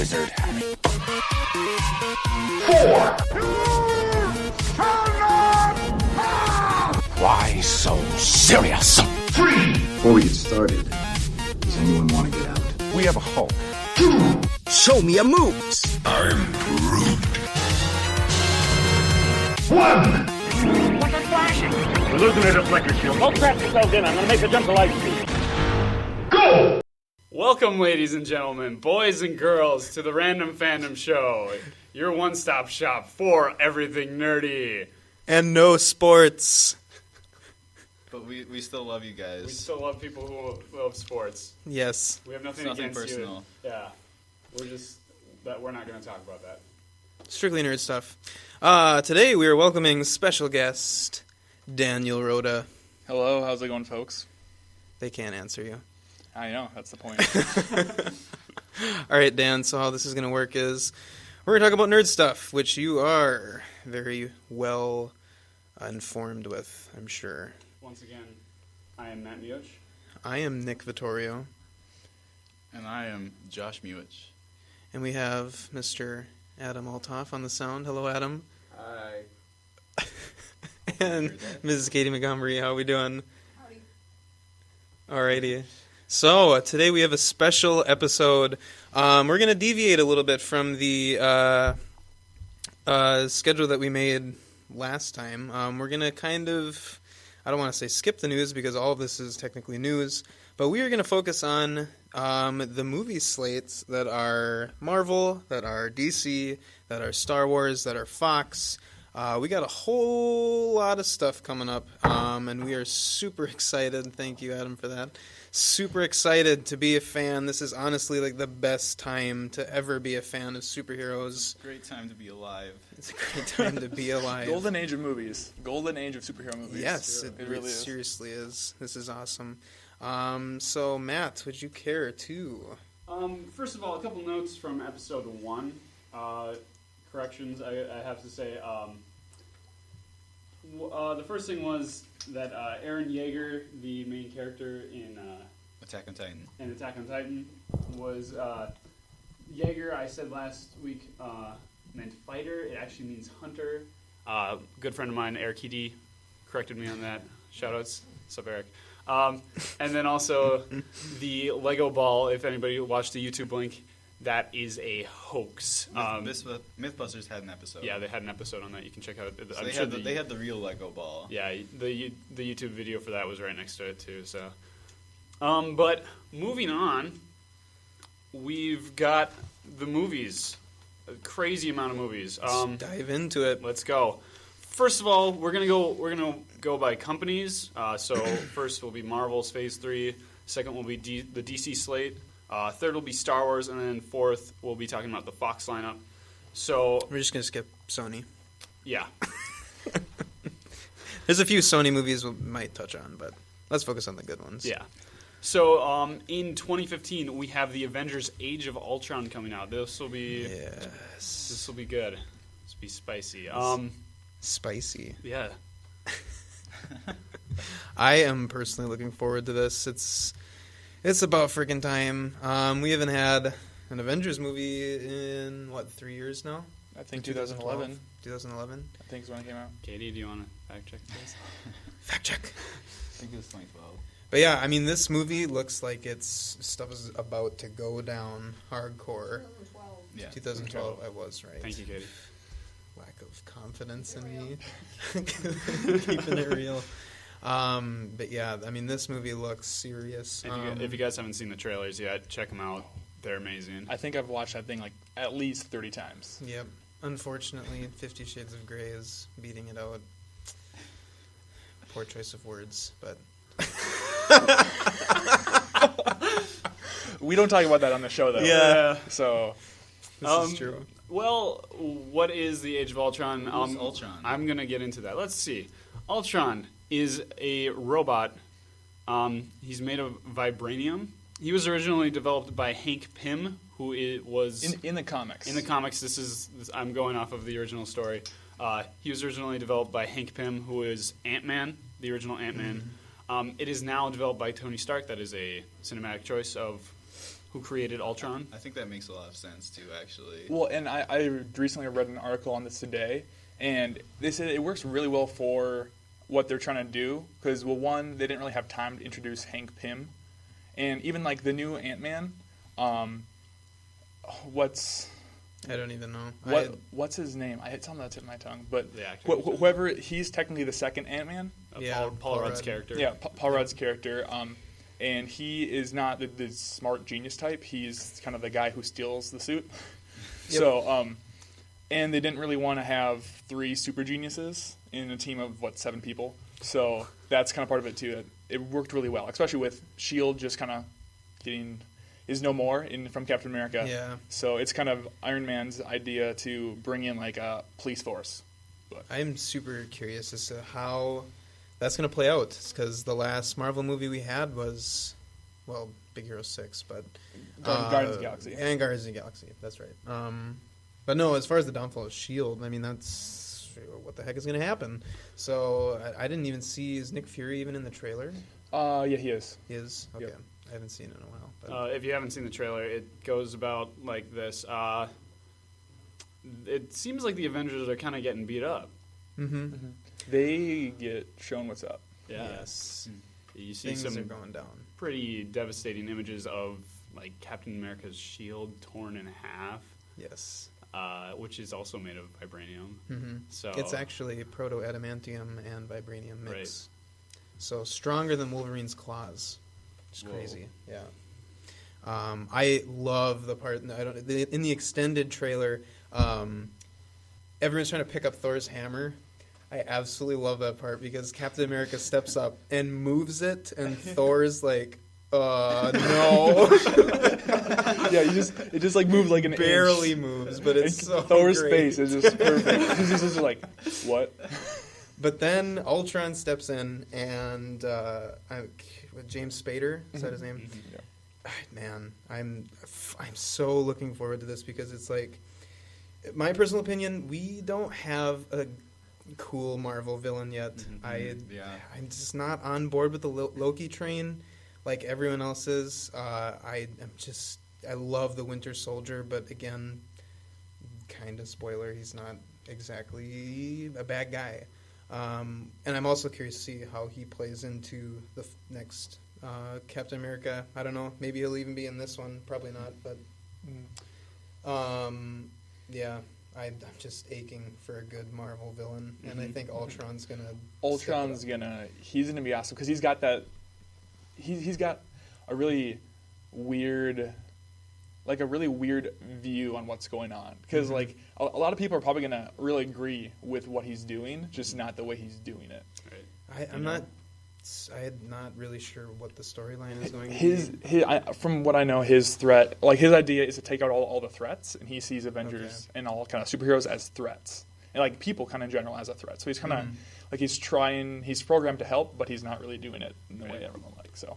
wizard. 4. Why so serious? 3. Before we get started, does anyone want to get out? We have a Hulk. 2. Show me your moves. I'm Groot. 1. What's it flashing? We're losing it at flicker shield. Don't trap yourselves in. I'm going to make a jump to light speed. Go! Welcome, ladies and gentlemen, boys and girls, to the Random Fandom Show, your one-stop shop for everything nerdy. And no sports. But we still love you guys. We still love people who love sports. Yes. We have nothing It's nothing against personal. you. Yeah. We're not going to talk about that. Strictly nerd stuff. Today we are welcoming special guest Daniel Rhoda. Hello, how's it going, folks? They can't answer you. I know, that's the point. All right, Dan, so how this is going to work is we're going to talk about nerd stuff, which you are very well informed with, I'm sure. Once again, I am Matt Mioch. I am Nick Vittorio. And I am Josh Mewich. And we have Mr. Adam Altoff on the sound. Hello, Adam. Hi. And Mrs. Katie Montgomery, how are we doing? Howdy. Alrighty. So, today we have a special episode. We're going to deviate a little bit from the schedule that we made last time. We're going to kind of, I don't want to say skip the news because all of this is technically news, but we are going to focus on the movie slates that are Marvel, that are DC, that are Star Wars, that are Fox. We got a whole lot of stuff coming up, and we are super excited. Thank you, Adam, for that. Super excited to be a fan. This is honestly like the best time to ever be a fan of superheroes. Great time to be alive. It's a great time to be alive. Golden age of movies. Golden age of superhero movies. Yes, it really is. Seriously is. This is awesome. So, Matt, would you care to? First of all, a couple notes from episode 1. Corrections, I have to say. The first thing was that Eren Yeager, the main character in Attack on Titan. Was Yeager. I said last week meant fighter. It actually means hunter. Good friend of mine, Eric Edie, corrected me on that. Shoutouts, what's up, Eric? And then also the Lego ball. If anybody watched the YouTube link. That is a hoax. Mythbusters had an episode. Yeah, they had an episode on that. You can check out. So they had the real Lego ball. Yeah, the YouTube video for that was right next to it too. So, but moving on, we've got the movies. A crazy amount of movies. Let's dive into it. Let's go. First of all, we're gonna go by companies. So first will be Marvel's Phase 3. Second will be the DC slate. Third will be Star Wars, and then fourth we'll be talking about the Fox lineup. So we're just gonna skip Sony. Yeah. There's a few Sony movies we might touch on, but let's focus on the good ones. Yeah. So in 2015 we have the Avengers: Age of Ultron coming out. This will be good. This will be spicy. Spicy. Yeah. I am personally looking forward to this. It's about freaking time. We haven't had an Avengers movie in, 3 years now? I think 2011. 2011? I think is when it came out. Katie, do you want to fact check this? Fact check. I think it was 2012. But yeah, I mean, this movie looks like stuff is about to go down hardcore. 2012. Yeah. 2012, I was right. Thank you, Katie. Lack of confidence in me. Keeping it real. But yeah, I mean, this movie looks serious. If you guys haven't seen the trailers yet, check them out. They're amazing. I think I've watched that thing like at least 30 times. Yep. Unfortunately, 50 Shades of Grey is beating it out. Poor choice of words, but... We don't talk about that on the show, though. Yeah. So... This is true. Well, what is the Age of Ultron? Who's Ultron? I'm going to get into that. Let's see. Ultron is a robot. He's made of vibranium. He was originally developed by Hank Pym, who was... In the comics. In the comics, I'm going off of the original story. He was originally developed by Hank Pym, who is Ant-Man, the original Ant-Man. It is now developed by Tony Stark. That is a cinematic choice of who created Ultron. I think that makes a lot of sense too, actually. Well, and I recently read an article on this today, and they said it works really well for what they're trying to do because, well, one, they didn't really have time to introduce Hank Pym, and even like the new Ant-Man. I don't even know. What's his name? It's on the tip of my tongue, but The actor. whoever, he's technically the second Ant-Man. Paul Rudd's character. Yeah, Paul Rudd's character. And he is not the smart genius type. He's kind of the guy who steals the suit. Yep. So, and they didn't really want to have 3 super geniuses in a team of 7 people. So that's kind of part of it too. It worked really well, especially with S.H.I.E.L.D. just kind of is no more from Captain America. Yeah. So it's kind of Iron Man's idea to bring in like a police force. But I'm super curious as to how that's going to play out, because the last Marvel movie we had was, well, Big Hero 6, but... Guardians of the Galaxy. And Guardians of the Galaxy, that's right. But no, as far as the downfall of S.H.I.E.L.D., I mean, that's... What the heck is going to happen? So, I didn't even see... Is Nick Fury even in the trailer? yeah, he is. He is? Okay. Yep. I haven't seen it in a while. But If you haven't seen the trailer, it goes about like this. It seems like the Avengers are kind of getting beat up. They get shown what's up. Yeah. yes. You see Things some are going down. pretty devastating images of like Captain America's shield torn in half, Yes. which is also made of vibranium. Mm-hmm. So It's actually proto-adamantium and vibranium mix. Right. So stronger than Wolverine's claws. It's Whoa. crazy. Yeah. I love the part in the extended trailer. Everyone's trying to pick up Thor's hammer. I absolutely love that part because Captain America steps up and moves it, and Thor's like, no. Yeah, it just like moves like an Barely inch. moves, but it's so Thor's great. face is just perfect. He's just like, what? But then Ultron steps in, and James Spader, is that his name? Yeah. Man, I'm so looking forward to this because it's like, my personal opinion, we don't have a cool Marvel villain yet. I'm just not on board with the Loki train like everyone else is. I love the Winter Soldier, but again, kind of spoiler, he's not exactly a bad guy. And I'm also curious to see how he plays into the next Captain America. I don't know. Maybe he'll even be in this one. Probably not. But yeah, I'm just aching for a good Marvel villain, and I think Ultron's gonna. He's gonna be awesome because he's got that. He's got a really weird. Like a really weird view on what's going on, because like a lot of people are probably gonna really agree with what he's doing, just not the way he's doing it. I'm not really sure what the storyline is going to be. From what I know, his threat, like his idea, is to take out all the threats, and he sees Avengers and all kind of superheroes as threats, and like people kind of in general as a threat. So he's kind of like he's programmed to help, but he's not really doing it in the way everyone likes. So.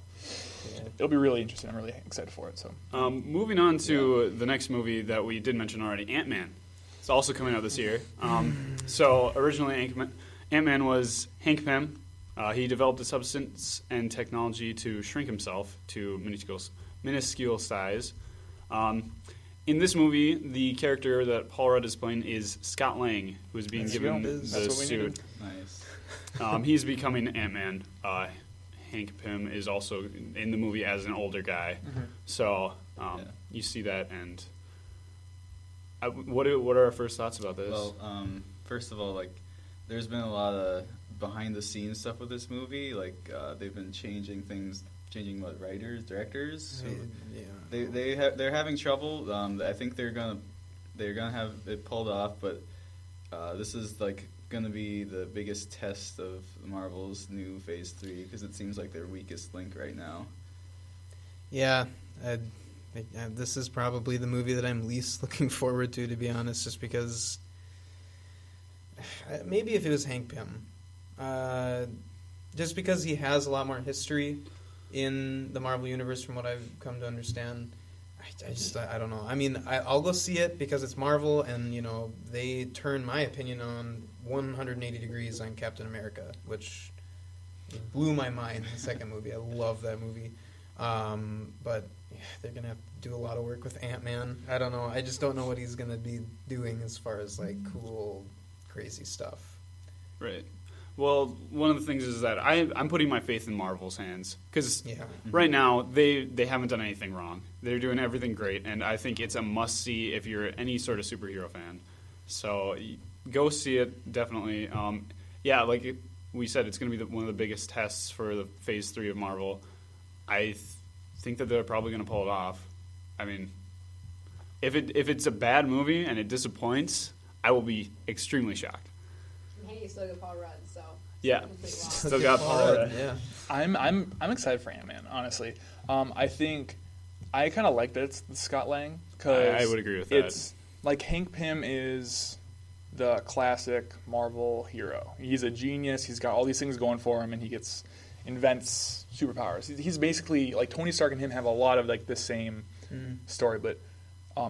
It'll be really interesting. I'm really excited for it. So, moving on to the next movie that we did mention already, Ant-Man. It's also coming out this year. So originally, Ant-Man was Hank Pym. He developed a substance and technology to shrink himself to minuscule size. In this movie, the character that Paul Rudd is playing is Scott Lang, who is being given the suit. Nice. He's becoming Ant-Man. Hank Pym is also in the movie as an older guy, so you see that. And what are our first thoughts about this? Well, first of all, like, there's been a lot of behind-the-scenes stuff with this movie. Like, they've been changing writers, directors. So they're having trouble. I think they're gonna have it pulled off, but this is like going to be the biggest test of Marvel's new Phase 3 because it seems like their weakest link right now. Yeah, this is probably the movie that I'm least looking forward to be honest, just because maybe if it was Hank Pym, just because he has a lot more history in the Marvel Universe from what I've come to understand. I don't know. I mean, I'll go see it because it's Marvel, and you know they turn my opinion on 180 degrees on Captain America, which blew my mind. The second movie, I love that movie. But yeah, they're gonna have to do a lot of work with Ant-Man. I don't know. I just don't know what he's gonna be doing as far as like cool, crazy stuff. Right. Well, one of the things is that I'm putting my faith in Marvel's hands because right now they haven't done anything wrong. They're doing everything great, and I think it's a must-see if you're any sort of superhero fan. So go see it, definitely. Like we said, it's going to be one of the biggest tests for the Phase 3 of Marvel. I think that they're probably going to pull it off. I mean, if it's a bad movie and it disappoints, I will be extremely shocked. Hey, you still got Paul Rudd, so yeah, still got Paul Rudd. Yeah, I'm excited for Ant-Man. Honestly, I think I kind of like that it's Scott Lang because I would agree with that. It's like Hank Pym is the classic Marvel hero. He's a genius. He's got all these things going for him, and he invents superpowers. He's basically like Tony Stark and him have a lot of like the same story, but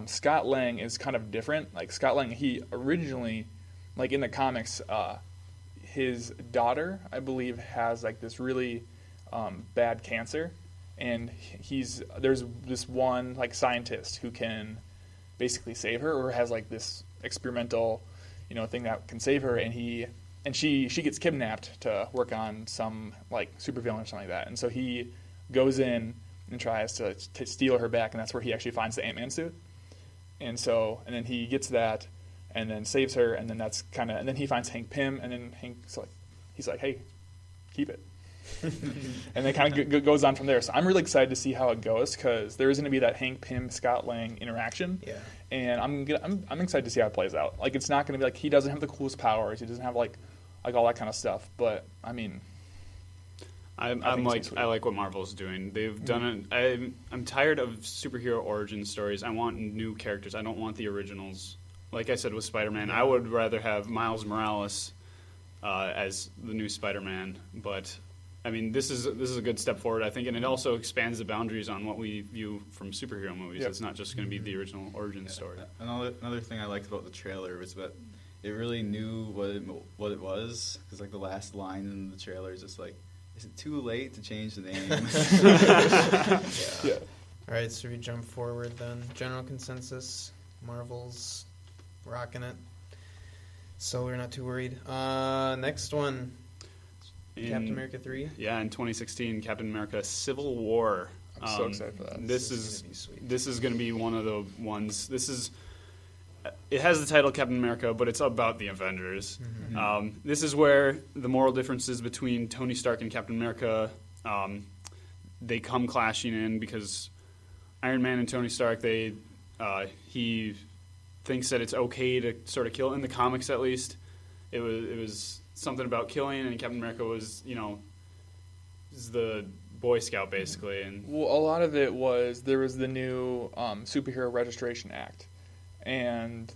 Scott Lang is kind of different. Like Scott Lang, he originally, like in the comics, his daughter, I believe, has like this really bad cancer, and there's this one like scientist who can basically save her, or has like this experimental, thing that can save her, and she gets kidnapped to work on some like supervillain or something like that, and so he goes in and tries to steal her back, and that's where he actually finds the Ant-Man suit, and then he gets that, and then saves her, and then and then he finds Hank Pym, and then he's like, hey, keep it. And then kind of goes on from there. So I'm really excited to see how it goes because there is going to be that Hank Pym Scott Lang interaction. Yeah. And I'm excited to see how it plays out. Like it's not going to be like he doesn't have the coolest powers. He doesn't have like all that kind of stuff. But I mean, I like what Marvel's doing. They've done it. I'm tired of superhero origin stories. I want new characters. I don't want the originals. Like I said with Spider-Man, I would rather have Miles Morales as the new Spider-Man. But I mean, this is a good step forward, I think, and it also expands the boundaries on what we view from superhero movies. Yep. It's not just going to be the original origin story. Another thing I liked about the trailer was that it really knew what it was, because like the last line in the trailer is just like, "Is it too late to change the name?" Yeah. All right, so we jump forward then. General consensus: Marvel's rocking it, so we're not too worried. Next one. Captain America 3? Yeah, in 2016, Captain America Civil War. I'm so excited for that. This is going to be one of the ones. It has the title Captain America, but it's about the Avengers. Mm-hmm. This is where the moral differences between Tony Stark and Captain America, they come clashing in because Iron Man and Tony Stark, he thinks that it's okay to sort of kill, in the comics at least. It was something about killing, and Captain America was, is the Boy Scout basically. And well, a lot of it was there was the new Superhero Registration Act, and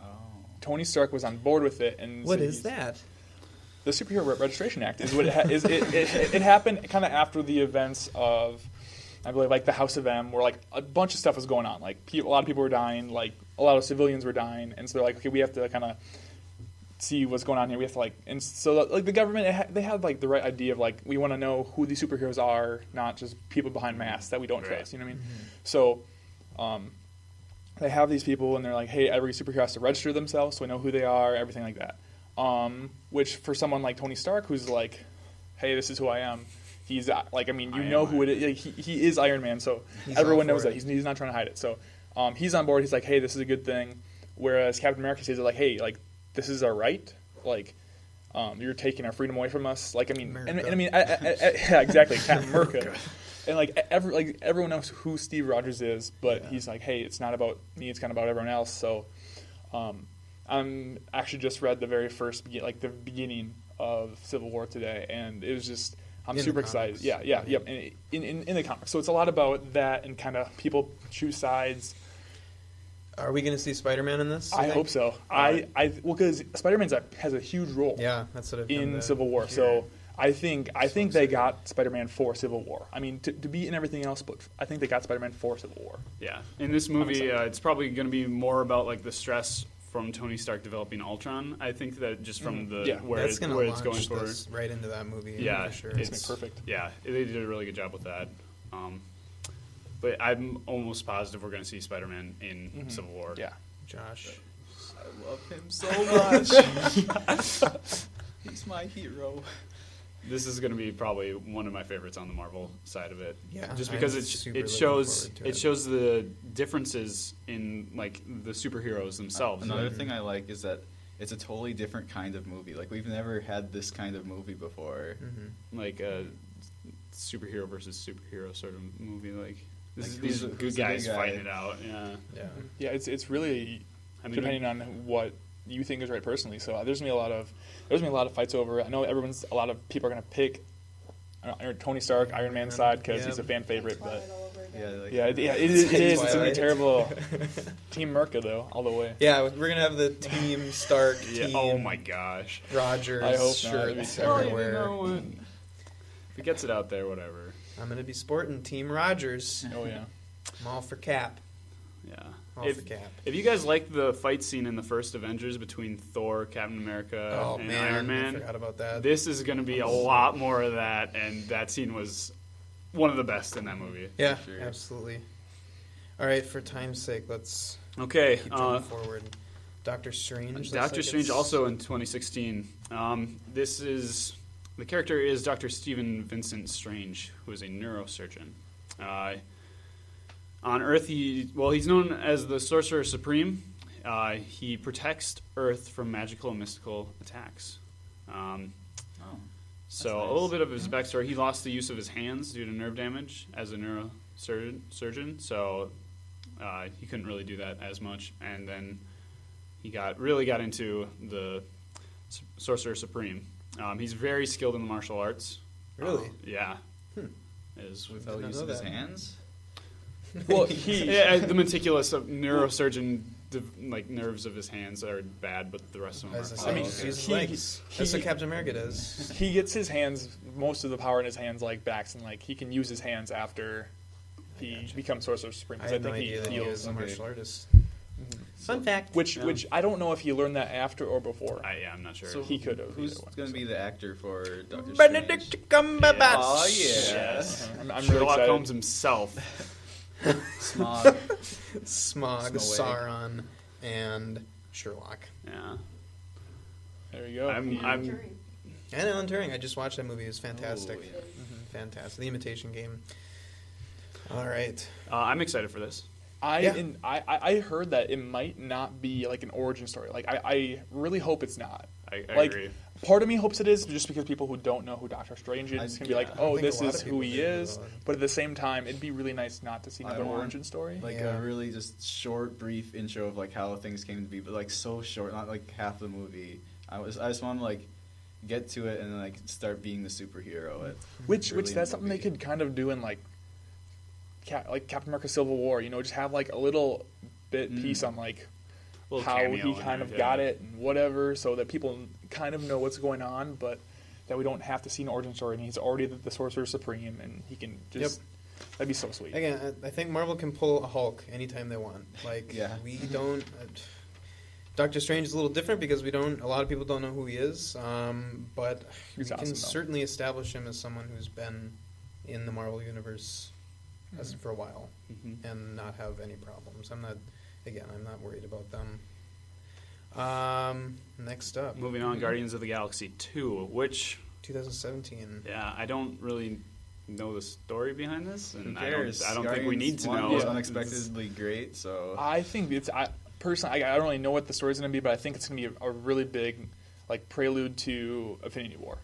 Tony Stark was on board with it. And what is that? The Superhero Registration Act is what it happened kind of after the events of, I believe, like the House of M, where like a bunch of stuff was going on. Like a lot of people were dying, like a lot of civilians were dying, and so they're like, okay, we have to kind of see what's going on here. We have to and so like the government, they had like the right idea of like, we want to know who these superheroes are, not just people behind masks that we don't trust. You know what I mean? Mm-hmm. So they have these people, and they're like, hey, every superhero has to register themselves so we know who they are, everything like that. Which for someone like Tony Stark, who's like, hey, this is who I am. He's like, I mean, who it is. Like, he is Iron Man, so everyone knows that. He's not trying to hide it. So he's on board. He's like, hey, this is a good thing. Whereas Captain America says like, hey, like, this is our right. Like, you're taking our freedom away from us. Like, I mean, and I mean, yeah, exactly, Captain America. And like everyone knows who Steve Rogers is, but he's like, hey, it's not about me. It's kind of about everyone else. So, I'm actually just read the very first the beginning of Civil War today, and it was just I'm super excited. Yeah. In the comics, so it's a lot about that and kind of people choose sides. Are we going to see Spider-Man in this? I hope so. Because Spider-Man has a huge role. Yeah, that's what in Civil War. So I think they got Spider-Man for Civil War. I mean, to be in everything else, but I think they got Spider-Man for Civil War. Yeah, in this movie, it's probably going to be more about like the stress from Tony Stark developing Ultron. I think that just from where it's going forward, right into that movie. Yeah, for sure. It's perfect. Yeah, they did a really good job with that. But I'm almost positive we're going to see Spider-Man in Civil War. Yeah. Josh. I love him so much. He's my hero. This is going to be probably one of my favorites on the Marvel side of it. Yeah, just I'm because super it looking shows forward to it shows the differences in like the superheroes themselves. Another thing I like is that it's a totally different kind of movie. Like we've never had this kind of movie before. Like a superhero versus superhero sort of movie. Like Like, these who's good the guys big guy? fighting it out. Yeah. Yeah, it's really depending on what you think is right personally. So there's gonna be a lot of fights over it. I know a lot of people are gonna pick Tony Stark, Iron Man side because he's a fan favorite, but Twilight all over again. it is. It's gonna be Twilight. terrible. Team Merca though, all the way. Yeah, we're gonna have the Team Stark, Yeah. Team Oh my gosh. Rogers I hope not. shirts Well, everywhere. If it gets it out there, whatever. I'm gonna be sporting Team Rogers. Oh yeah. I'm all for Cap. Yeah. All for Cap. If you guys like the fight scene in the first Avengers between Thor, Captain America, Oh and man, Iron Man, I forgot about that. this is going to be a lot more of that, and that scene was one of the best in that movie. Yeah, Sure. absolutely. All right, for time's sake, let's Okay, keep jumping forward. Doctor Strange. looks Doctor like Strange it's- also in 2016. The character is Dr. Stephen Vincent Strange, who is a neurosurgeon. On Earth, he's known as the Sorcerer Supreme. He protects Earth from magical and mystical attacks. So nice. a little bit of his backstory: he lost the use of his hands due to nerve damage as a neurosurgeon. So he couldn't really do that as much, and then he really got into the Sorcerer Supreme. He's very skilled in the martial arts. Really? Yeah. Without Didn't use know of his that. hands? Well, The meticulous neurosurgeon, nerves of his hands are bad, but the rest of them As I are say, fine. just use his He- legs. That's what Captain America does. He gets his hands, most of the power in his hands, like backs, and like he can use his hands after he becomes Sorcerer Supreme. I 'cause had no think idea that he was heals. a Okay. martial artist. Fun fact. Which I don't know if he learned that after or before. I'm not sure. So He could have. Who's either one. going to be the actor for Doctor Strange? Benedict Cumberbatch. Oh, yeah. Yes. I'm really Sherlock excited. Holmes himself. Smog. Smog, Snow Egg. Sauron, and Sherlock. Yeah. There you go. I'm Turing. And Alan Turing. I just watched that movie. It was fantastic. Oh, yeah. Fantastic. The Imitation Game. All right. I'm excited for this. I heard that it might not be like an origin story. Like I really hope it's not. I Like agree. part of me hopes it is, just because people who don't know who Doctor Strange is can be like, I oh, think this a lot is of who people he do, is. though. But at the same time, it'd be really nice not to see I another want, origin story. Like Yeah. a really just short, brief intro of like how things came to be, but like so short, not like half the movie. I just want to like get to it and then like start being the superhero. Which early in that's the something they movie. could kind of do in like Captain America: Civil War. You know, just have like a little bit piece on like Little how cameo he in kind there, of yeah. got it and whatever, so that people kind of know what's going on, but that we don't have to see an origin story. And he's already the Sorcerer Supreme, and he can just that'd be so sweet. Again, I think Marvel can pull a Hulk anytime they want. Like, Yeah. we don't. Doctor Strange is a little different because a lot of people don't know who he is. But He's we awesome, can though. certainly establish him as someone who's been in the Marvel universe for a while and not have any problems. I'm not worried about them. Next up, Moving on, Guardians of the Galaxy 2, which 2017. I don't really know the story behind this, Who and cares? I don't think we need to Guardians know. 1 was unexpectedly great, so I think personally, I don't really know what the story's going to be, but I think it's going to be a really big like prelude to Infinity War.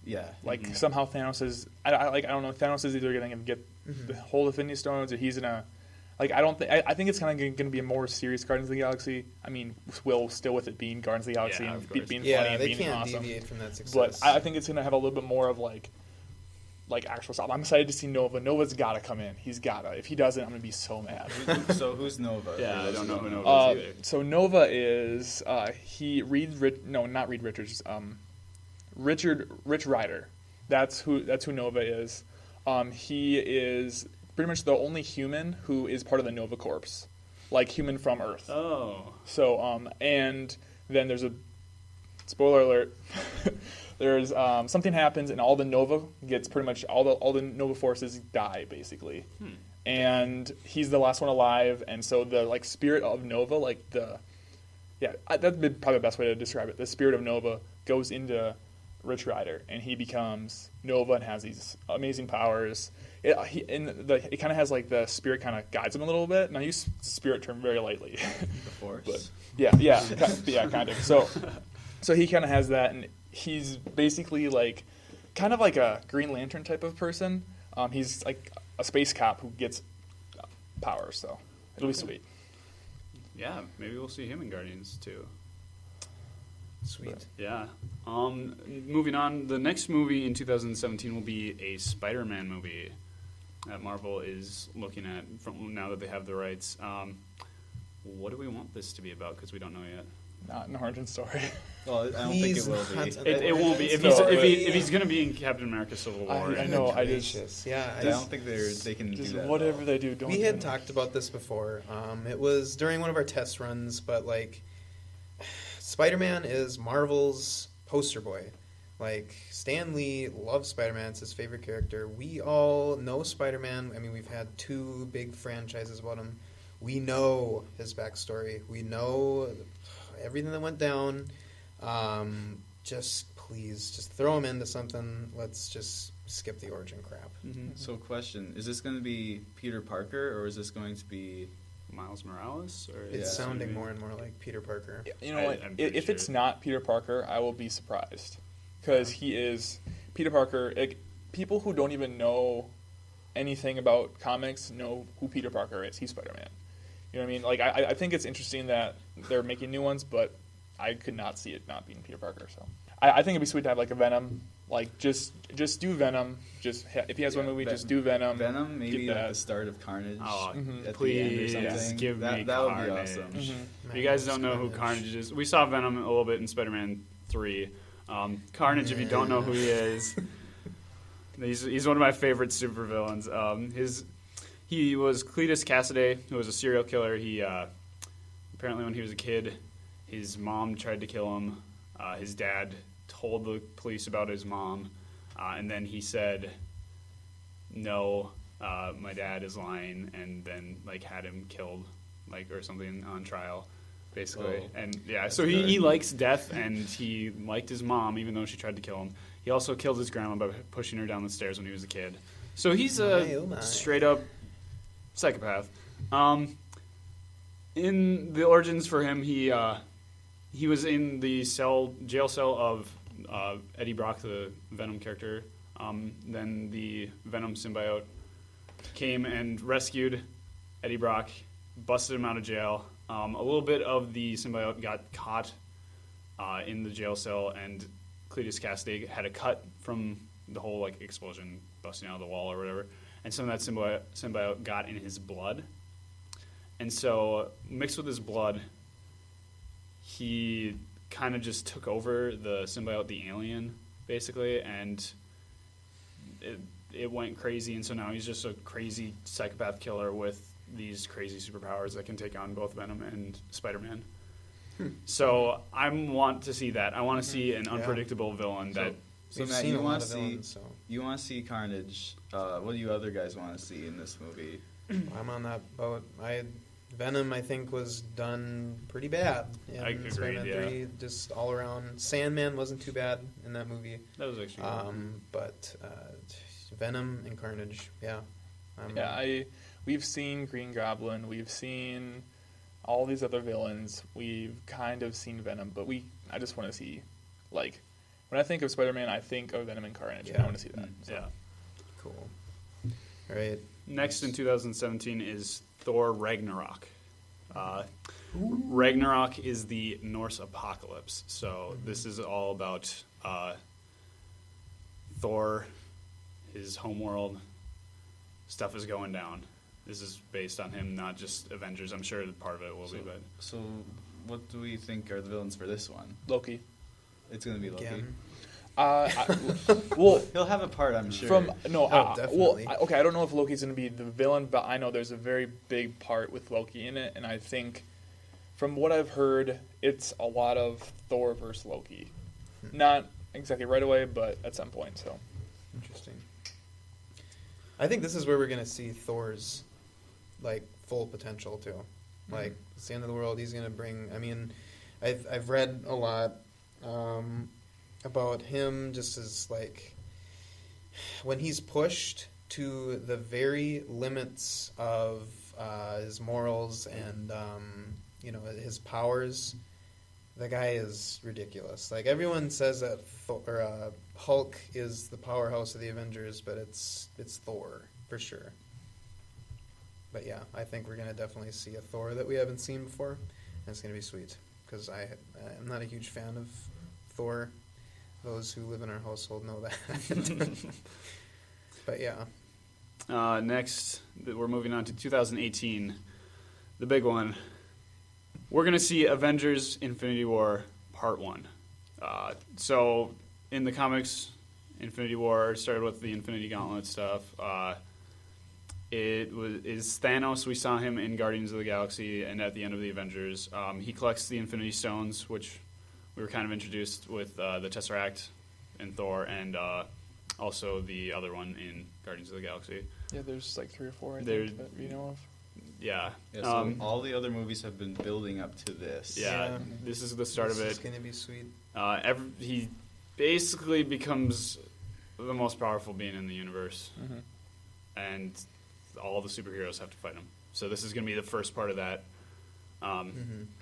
yeah. Like somehow Thanos is, I don't know. Thanos is either going to get the whole Infinity Stones, or he's gonna, like, I think it's kind of going to be a more serious Guardians of the Galaxy. I mean, still with it being Guardians of the Galaxy Yeah, and of course. being funny Yeah, and they being can't awesome. deviate from that success. But I think it's going to have a little bit more of like actual stuff. I'm excited to see Nova. Nova's got to come in. He's got to. If he doesn't, I'm going to be so mad. So who's Nova? Yeah, I don't know who Nova is either. So Nova is not Reed Richards. Rich Rider. That's who Nova is. He is pretty much the only human who is part of the Nova Corps, like human from Earth. Oh. So and then there's a spoiler alert. There's something happens and all the Nova gets pretty much all the Nova forces die basically, and he's the last one alive, and so the like spirit of Nova, like that'd be probably the best way to describe it. The spirit of Nova goes into Rich Rider, and he becomes Nova and has these amazing powers. It kind of has like the spirit kind of guides him a little bit, and I use spirit term very lightly. The Force. But kind of. So he kind of has that, and he's basically like kind of like a Green Lantern type of person. He's like a space cop who gets powers, so it'll be sweet. Yeah, maybe we'll see him in Guardians too. Sweet. Yeah. Moving on, the next movie in 2017 will be a Spider-Man movie that Marvel is looking at from now that they have the rights. What do we want this to be about? Because we don't know yet. Not an origin story. Well, I don't think it will be. It won't be. If he's going to be in Captain America: Civil War, I know. I don't think they can do that. Whatever they do, don't. We had talked about this before. It was during one of our test runs, but like, Spider-Man is Marvel's poster boy. Like, Stan Lee loves Spider-Man. It's his favorite character. We all know Spider-Man. I mean, we've had 2 big franchises about him. We know his backstory. We know everything that went down. Please, just throw him into something. Let's just skip the origin crap. Mm-hmm. So, question: is this going to be Peter Parker, or is this going to be Miles Morales? Or it's sounding more and more like Peter Parker. You know what? If it's not Peter Parker, I will be surprised, because he is Peter Parker. Like, people who don't even know anything about comics know who Peter Parker is. He's Spider-Man. You know what I mean? Like, I think it's interesting that they're making new ones, but I could not see it not being Peter Parker. So I think it'd be sweet to have like a Venom. Like, just do Venom. Just if he has one movie, just do Venom. Venom, maybe at the start of Carnage. Oh, at please the end or something. give that me that Carnage. would be awesome. If you guys don't know who Carnage is, we saw Venom a little bit in Spider-Man 3. Carnage, if you don't know who he is, he's one of my favorite supervillains. He was Cletus Kasady, who was a serial killer. He apparently, when he was a kid, his mom tried to kill him. His dad told the police about his mom, and then he said, "No, my dad is lying," and then like had him killed, like, or something on trial, basically. Oh, and so he likes death, and he liked his mom, even though she tried to kill him. He also killed his grandma by pushing her down the stairs when he was a kid. So he's a straight up psychopath. In the origins for him, he was in the jail cell of Eddie Brock, the Venom character. Then the Venom symbiote came and rescued Eddie Brock, busted him out of jail. A little bit of the symbiote got caught in the jail cell, and Cletus Kasady had a cut from the whole like explosion busting out of the wall or whatever, and some of that symbiote got in his blood. And so, mixed with his blood, he kind of just took over the symbiote, the alien, basically, and it went crazy. And so now he's just a crazy psychopath killer with these crazy superpowers that can take on both Venom and Spider-Man. So I want to see that. I want to see an unpredictable villain that. So Matt, you want to see Carnage. What do you other guys want to see in this movie? I'm on that boat. Venom, I think, was done pretty bad in Agreed, Spider-Man 3. Just all around. Sandman wasn't too bad in that movie. That was actually but Venom and Carnage, we've seen Green Goblin. We've seen all these other villains. We've kind of seen Venom, but I just want to see, like, when I think of Spider-Man, I think of Venom and Carnage, and I want to see that. So. Yeah. Cool. All right. Next in 2017 is Thor Ragnarok. Ragnarok is the Norse apocalypse. So this is all about Thor, his homeworld. Stuff is going down. This is based on him, not just Avengers. I'm sure part of it will be. But so, what do we think are the villains for this one? Loki. It's going to be Loki. Again. Well, he'll have a part, I'm sure. Definitely. I don't know if Loki's going to be the villain, but I know there's a very big part with Loki in it, and I think, from what I've heard, it's a lot of Thor versus Loki. Not exactly right away, but at some point. So interesting. I think this is where we're going to see Thor's like full potential too. Like it's the end of the world. He's gonna bring. I mean, I've read a lot about him just as like when he's pushed to the very limits of his morals and his powers. The guy is ridiculous. Like everyone says that Hulk is the powerhouse of the Avengers, but it's Thor for sure. But yeah, I think we're gonna definitely see a Thor that we haven't seen before, and it's gonna be sweet because I'm not a huge fan of Thor. Those who live in our household know that. But yeah. Next, we're moving on to 2018, the big one. We're going to see Avengers Infinity War Part 1. So, in the comics, Infinity War started with the Infinity Gauntlet stuff. Is Thanos. We saw him in Guardians of the Galaxy and at the end of the Avengers. He collects the Infinity Stones, which we were kind of introduced with the Tesseract in Thor and also the other one in Guardians of the Galaxy. Yeah, there's like 3 or 4 I think that we know of. Yeah. So all the other movies have been building up to this. Yeah. This is the start of it. It's going to be sweet. He basically becomes the most powerful being in the universe. Mm-hmm. And all the superheroes have to fight him. So this is going to be the first part of that.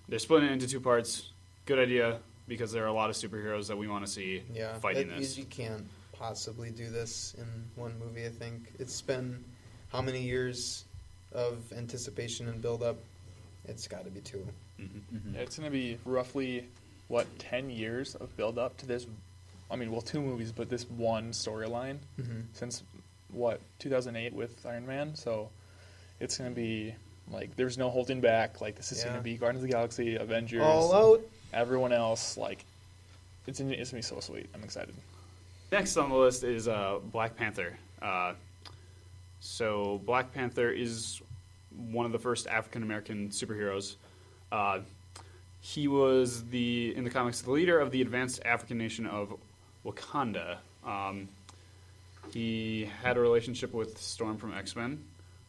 They're splitting it into 2 parts. Good idea, because there are a lot of superheroes that we want to see fighting this. You can't possibly do this in one movie, I think. It's been how many years of anticipation and build-up? It's got to be 2. Yeah, it's going to be roughly, 10 years of build-up to this. I mean, 2 movies, but this one storyline since, 2008 with Iron Man. So it's going to be, like, there's no holding back. Like, this is going to be Guardians of the Galaxy, Avengers. All out. Everyone else, like, it's going to be so sweet. I'm excited. Next on the list is Black Panther. So Black Panther is one of the first African-American superheroes. He was, in the comics, the leader of the advanced African nation of Wakanda. He had a relationship with Storm from X-Men,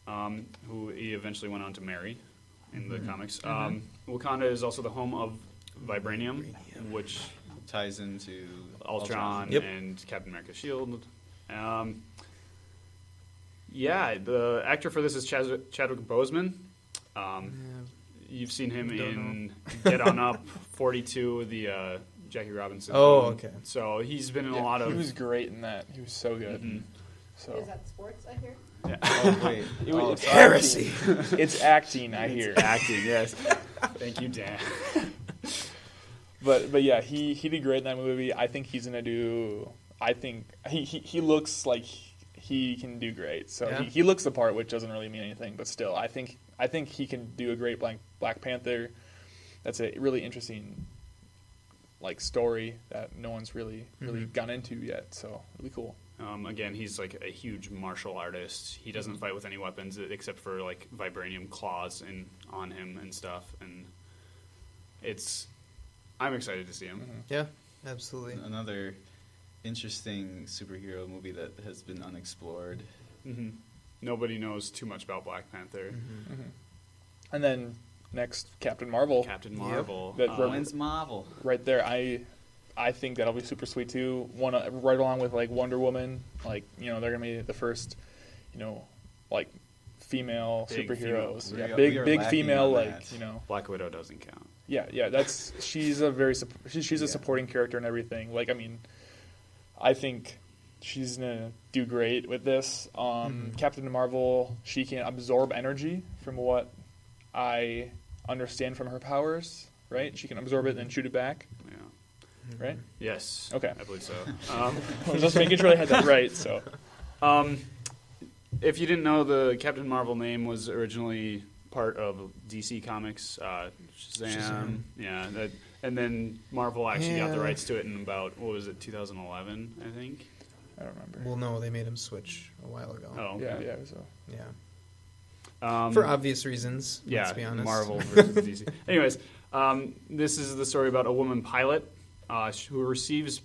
who he eventually went on to marry in the comics. Wakanda is also the home of Vibranium, which ties into Ultron and Captain America's shield. The actor for this is Chadwick Boseman. You've seen him in Get On Up, 42, the Jackie Robinson. Oh, okay. So he's been in a lot of... He was great in that. He was so good. So. Is that sports, I hear? Yeah. Oh, wait. It's heresy. It's acting, I hear. It's acting, yes. Thank you, Dan. But yeah, he did great in that movie. I think he's gonna do. I think he looks like he can do great. So he looks the part, which doesn't really mean anything, but still, I think he can do a great Black Panther. That's a really interesting story that no one's really gone into yet. So really cool. Again, he's like a huge martial artist. He doesn't fight with any weapons except for vibranium claws on him and stuff. And I'm excited to see him. Yeah, absolutely. Another interesting superhero movie that has been unexplored. Nobody knows too much about Black Panther. And then next, Captain Marvel. When's Marvel? Right there. I think that'll be super sweet too. Right along with Wonder Woman. They're gonna be the first, female big superheroes. Female. Big female. Black Widow doesn't count. Yeah. She's a supporting character and everything. I think she's gonna do great with this. Captain Marvel, she can absorb energy from what I understand from her powers. Right? She can absorb it and then shoot it back. Yeah. Right? Yes. Okay. I believe so. I was just making sure I had that right. So, if you didn't know, the Captain Marvel name was originally part of DC Comics, Shazam. Yeah, and then Marvel actually got the rights to it in about 2011, I think. I don't remember. Well, no, they made him switch a while ago. Oh, okay. Yeah. For obvious reasons. Let's be honest. Marvel versus DC. Anyways, this is the story about a woman pilot who receives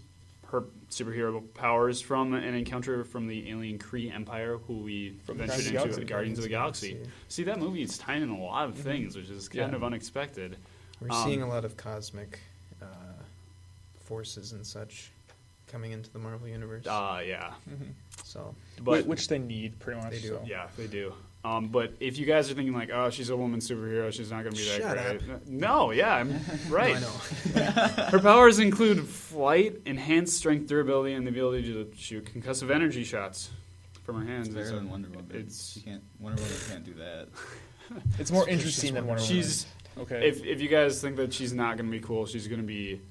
her superhero powers from an encounter from the alien Kree Empire, who we ventured into Guardians of the Galaxy. See, that movie is tying in a lot of things, which is kind of unexpected. We're seeing a lot of cosmic forces and such coming into the Marvel universe. Yeah. So, but which they need pretty much. They do. So. Yeah, they do. But if you guys are thinking like, oh, she's a woman superhero, she's not going to be that great. No, yeah, I'm right. No, I know. Her powers include flight, enhanced strength, durability, and the ability to shoot concussive energy shots from her hands. It's better than Wonder Woman. Wonder Woman can't do that. It's more interesting than Wonder Woman. She's okay. If you guys think that she's not going to be cool, she's going to be,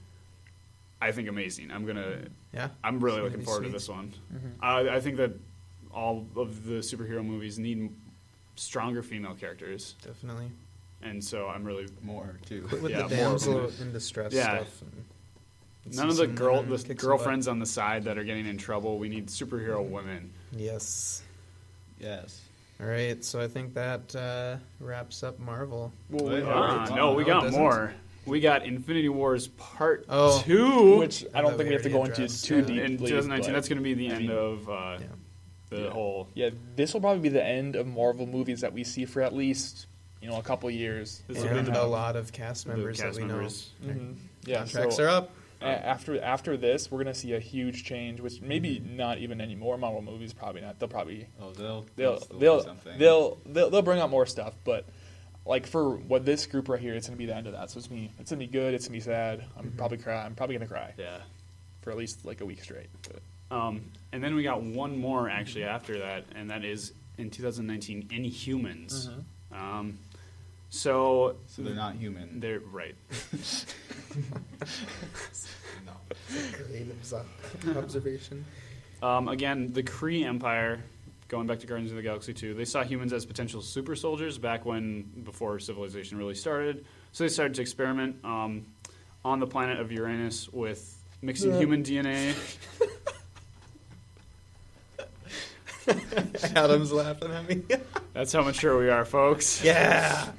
I think, amazing. I'm really looking forward to this one. I think that all of the superhero movies need stronger female characters. Definitely. And so I'm really more too. With the damsel in distress stuff. None of the girlfriends on the side that are getting in trouble. We need superhero women. Yes. All right, so I think that wraps up Marvel. Well, we got more. We got Infinity Wars Part 2. Which I don't think we have to go into too deeply. In 2019, that's going to be the end of the whole... Yeah, this will probably be the end of Marvel movies that we see for at least, a couple years. And a lot of cast members that we know. Mm-hmm. Yeah, contracts are up. After this, we're gonna see a huge change, which maybe not even any more Marvel movies. Probably not. They'll probably they'll bring out more stuff. But like for what this group right here, it's gonna be the end of that. So it's gonna be good. It's gonna be sad. I'm probably gonna cry. Yeah, for at least like a week straight. But. And then we got one more actually after that, and that is in 2019, Inhumans. So they're not human. They're right. No, great observation. Again, the Kree Empire, going back to Guardians of the Galaxy 2, they saw humans as potential super soldiers before civilization really started. So they started to experiment on the planet of Uranus with mixing human DNA. Adam's laughing at me. That's how mature we are, folks. Yeah.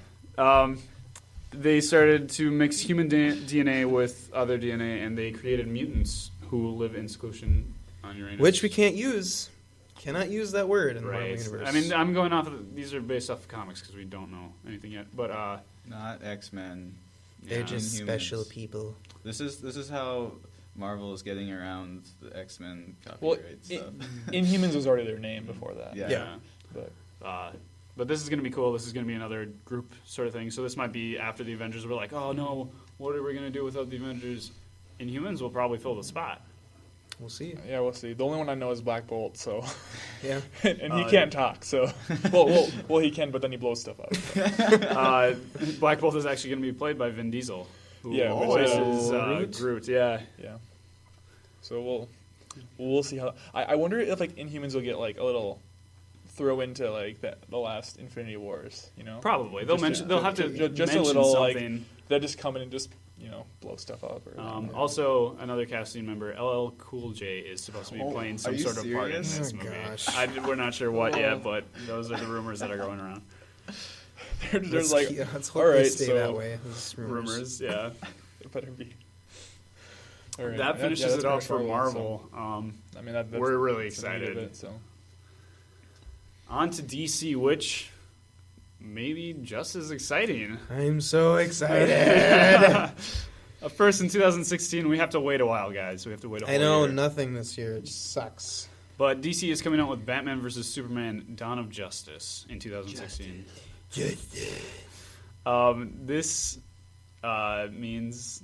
They started to mix human DNA with other DNA, and they created mutants who live in seclusion on Uranus. Which we can't use. Cannot use that word in the Marvel universe. I mean, I'm going off of these are based off of comics because we don't know anything yet. But not X-Men. They're just special people. This is how Marvel is getting around the X-Men copyright stuff. Inhumans was already their name before that. Yeah. But this is going to be cool. This is going to be another group sort of thing. So this might be after the Avengers. We're like, oh no, what are we going to do without the Avengers? Inhumans will probably fill the spot. We'll see. Yeah, we'll see. The only one I know is Black Bolt, so yeah, and he can't talk. So well, he can, but then he blows stuff up. Black Bolt is actually going to be played by Vin Diesel. Who is Groot. Yeah. So we'll see how. I wonder if like Inhumans will get like a little throw into like the last Infinity Wars. Probably they'll have to just mention a little something. Like they'll just come in and just blow stuff up. Also, another casting member, LL Cool J, is supposed to be playing some sort of part in this movie. We're not sure what yet, but those are the rumors that are going around. There's like, let's hope they stay that way. Rumors, yeah. It better be. All right. That finishes it up for Marvel. So, I mean, we're really excited. On to DC, which maybe just as exciting. I'm so excited. First, in 2016, we have to wait a while, guys. We have to wait a whole year. I know, year. nothing this year. It just sucks. But DC is coming out with Batman vs. Superman: Dawn of Justice in 2016. This means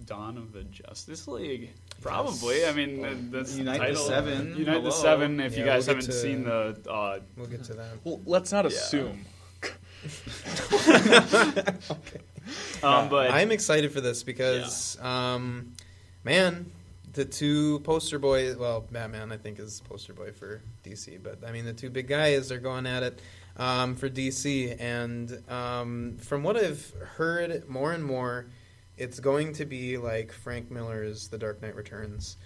Dawn of the Justice League. Probably. I mean, that's Unite the title. The Seven. Unite the Seven. If you guys haven't seen the... we'll get to that. Well, let's not assume. Okay. But I'm excited for this because, man, the two poster boys... Well, Batman, I think, is poster boy for DC. But, I mean, the two big guys are going at it for DC. And from what I've heard more and more... It's going to be like Frank Miller's The Dark Knight Returns,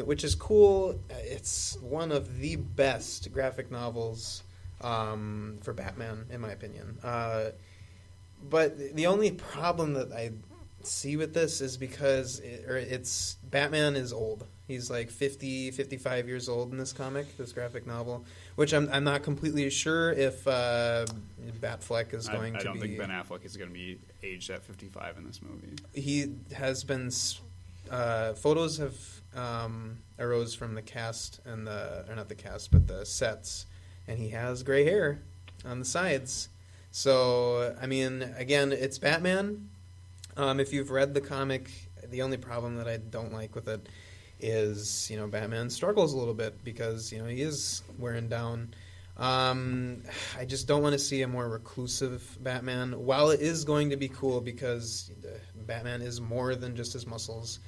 which is cool. It's one of the best graphic novels for Batman, in my opinion. But the only problem that I see with this is because it's Batman is old. He's like 50, 55 years old in this comic, this graphic novel, which I'm not completely sure if Batfleck is going to be. I don't think Ben Affleck is going to be aged at 55 in this movie. He has been. Photos have arose from the cast and or not the cast, but the sets, and he has gray hair on the sides. So I mean, again, it's Batman. If you've read the comic, the only problem that I don't like with it is, Batman struggles a little bit because, he is wearing down. I just don't want to see a more reclusive Batman. While it is going to be cool because Batman is more than just his muscles.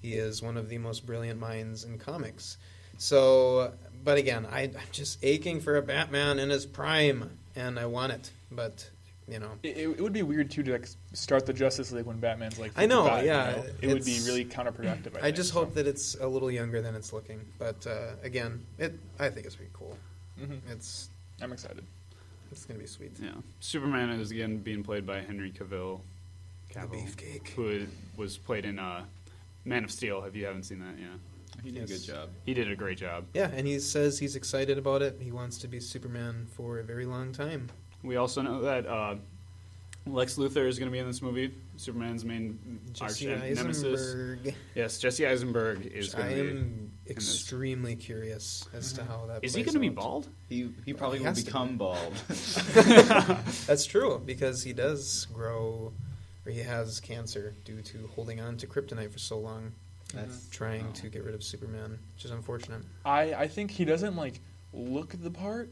He is one of the most brilliant minds in comics. So, but again, I'm just aching for a Batman in his prime, and I want it, but... It would be weird too to start the Justice League when Batman's like 55, I know, yeah. It would be really counterproductive. I just hope that it's a little younger than it's looking. But again, I think it's pretty cool. Mm-hmm. I'm excited. It's gonna be sweet. Yeah, Superman is again being played by Henry Cavill, the Beefcake, who was played in Man of Steel. If you haven't seen that, he did a good job. He did a great job. Yeah, and he says he's excited about it. He wants to be Superman for a very long time. We also know that Lex Luthor is going to be in this movie. Superman's main arch nemesis. Yes, Jesse Eisenberg is going to be. I am extremely curious as to how that. Is he going to be bald? He probably will become bald. That's true because he does grow, or he has cancer due to holding on to kryptonite for so long. That's trying to get rid of Superman, which is unfortunate. I think he doesn't look the part.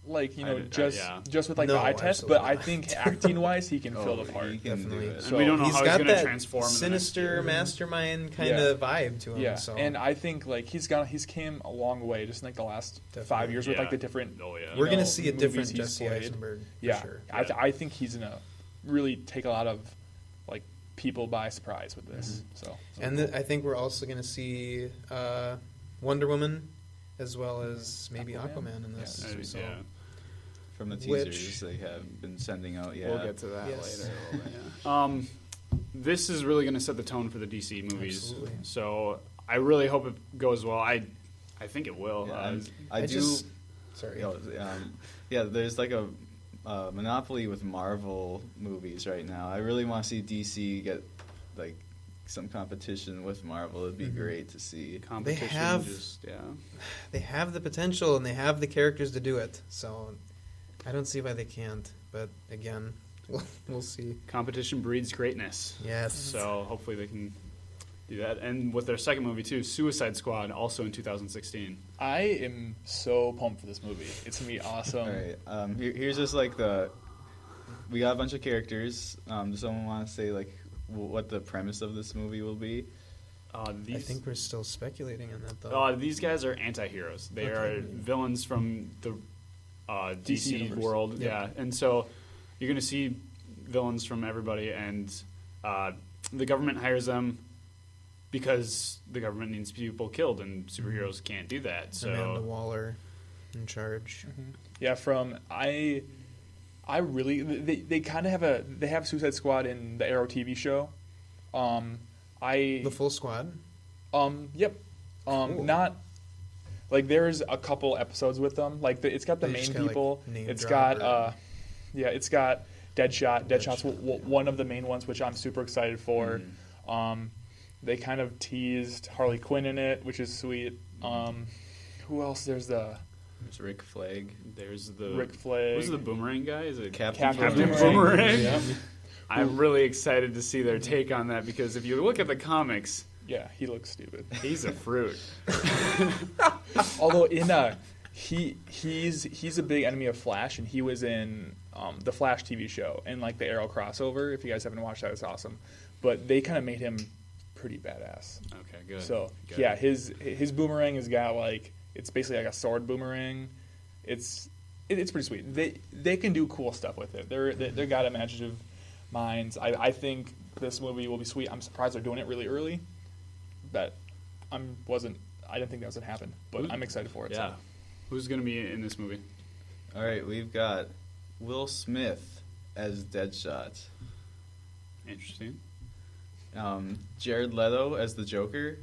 Just with the eye test, but I think acting wise, he can fill the part. Definitely. So we don't know how he's going to transform. Sinister mastermind kind of vibe to him. Yeah, so. and I think he's came a long way just in the last 5 years with the different. Oh yeah, we're going to see a different Jesse Eisenberg. For sure. I think he's gonna really take a lot of people by surprise with this. Mm-hmm. And I think we're also going to see Wonder Woman as well as maybe Aquaman in this. Yeah. From the teasers they have been sending out, We'll get to that later. This is really going to set the tone for the DC movies. Absolutely. So I really hope it goes well. I think it will. Sorry. There's a monopoly with Marvel movies right now. I really want to see DC get some competition with Marvel. It'd be great to see. Competition. They have the potential and they have the characters to do it. So I don't see why they can't. But again, we'll see. Competition breeds greatness. Yes. So hopefully they can do that. And with their second movie too, Suicide Squad, also in 2016. I am so pumped for this movie. It's gonna be awesome. All right. Here's just we got a bunch of characters. Does someone want to say what the premise of this movie will be? I think we're still speculating on that though. These guys are anti-heroes. They are villains from the DC world. Yep. Yeah, and so you're going to see villains from everybody, and the government hires them because the government needs people killed, and superheroes can't do that. So Amanda Waller in charge. Mm-hmm. Yeah, I really they kind of have Suicide Squad in the Arrow TV show. The full squad. Yep. Cool. Not there's a couple episodes with them. It's got the main people. It's got it's got Deadshot. Deadshot's one of the main ones, which I'm super excited for. They kind of teased Harley Quinn in it, which is sweet. Who else? There's Rick Flag. There's the Rick Flag. Who's the boomerang guy? Is it Captain Boomerang? Yeah. I'm really excited to see their take on that because if you look at the comics, yeah, he looks stupid. He's a fruit. Although he's a big enemy of Flash, and he was in the Flash TV show and the Arrow crossover. If you guys haven't watched that, it's awesome. But they kind of made him pretty badass. Okay, good. So good. Yeah, his boomerang has got it's basically a sword boomerang. It's pretty sweet. They can do cool stuff with it. They're got imaginative minds. I think this movie will be sweet. I'm surprised they're doing it really early. But I didn't think that was gonna happen. But I'm excited for it. Yeah. So. Who's gonna be in this movie? All right, we've got Will Smith as Deadshot. Interesting. Jared Leto as the Joker.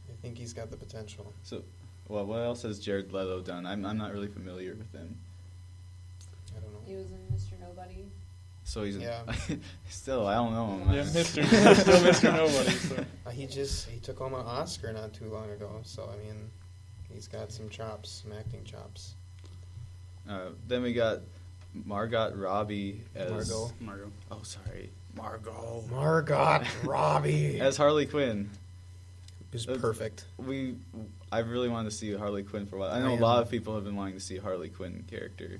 I think he's got the potential. So, well, what else has Jared Leto done? I'm not really familiar with him. I don't know. He was in Mr. Nobody. So he's Yeah. still, I don't know him. Yeah, still Mr. Nobody. So. He took home an Oscar not too long ago, so I mean, he's got some chops, some acting chops. Then we got Margot Robbie as Margot. Oh, sorry, Margot Margot Robbie as Harley Quinn. Who's perfect. I really wanted to see Harley Quinn for a while. I know a lot of people have been wanting to see a Harley Quinn character,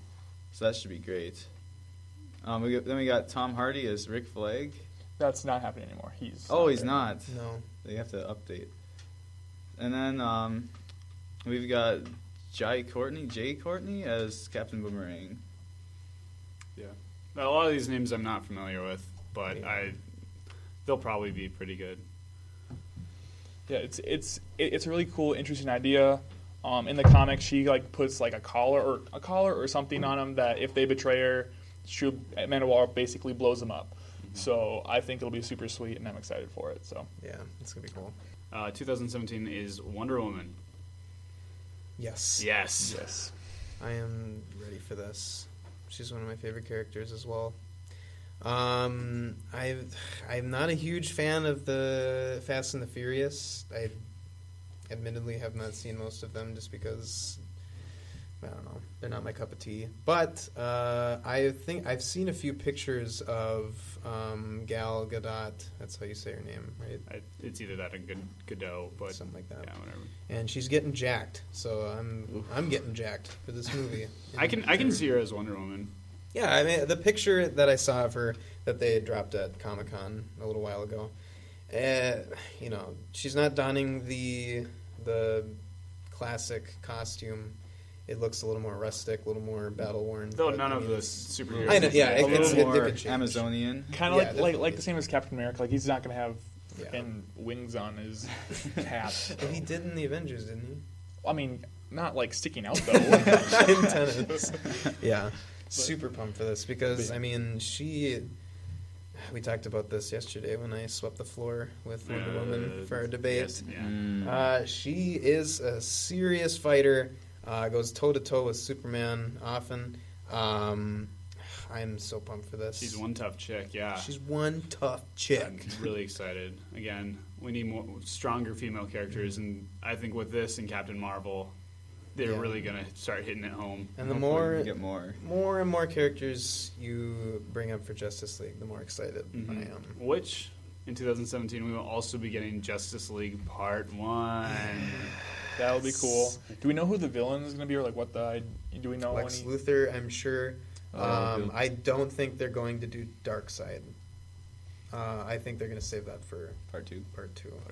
so that should be great. Then we got Tom Hardy as Rick Flag. That's not happening anymore. He's not. No. They have to update. And then we've got Jai Courtney as Captain Boomerang. Yeah. A lot of these names I'm not familiar with, but they'll probably be pretty good. Yeah, it's a really cool, interesting idea. In the comics, she like puts like a collar or something on them that if they betray her, Amanda Waller basically blows them up. Mm-hmm. So I think it'll be super sweet, and I'm excited for it. So yeah, it's gonna be cool. 2017 is Wonder Woman. Yes. I am ready for this. She's one of my favorite characters as well. I'm not a huge fan of the Fast and the Furious. I admittedly have not seen most of them just because I don't know, they're not my cup of tea. But I think I've seen a few pictures of Gal Gadot. That's how you say her name, right? It's either that or Godot, but something like that. Yeah, whatever. And she's getting jacked, so I'm getting jacked for this movie. I can see her as Wonder Woman. Yeah, I mean the picture that I saw of her that they dropped at Comic-Con a little while ago. She's not donning the classic costume. It looks a little more rustic, a little more battle-worn. Though none of the superheroes. I know, yeah, a little more it Amazonian. kind of like the same as Captain America. Like he's not gonna have freaking wings on his cap. Well, he did in the Avengers, didn't he? I mean, not like sticking out though. In tennis. Yeah. Super pumped for this because, I mean, we talked about this yesterday when I swept the floor with Wonder Woman for our debate. Yes, she is a serious fighter, goes toe-to-toe with Superman often. I'm so pumped for this. She's one tough chick, yeah. She's one tough chick. I'm really excited. Again, we need more stronger female characters, and I think with this and Captain Marvel, they're really going to start hitting it home. And the more and more characters you bring up for Justice League, the more excited I am. Which, in 2017, we will also be getting Justice League Part 1. That'll be cool. Do we know who the villain is going to be, or like what do we know? Lex Luthor, I'm sure. I don't think they're going to do Darkseid. I think they're going to save that for Part 2.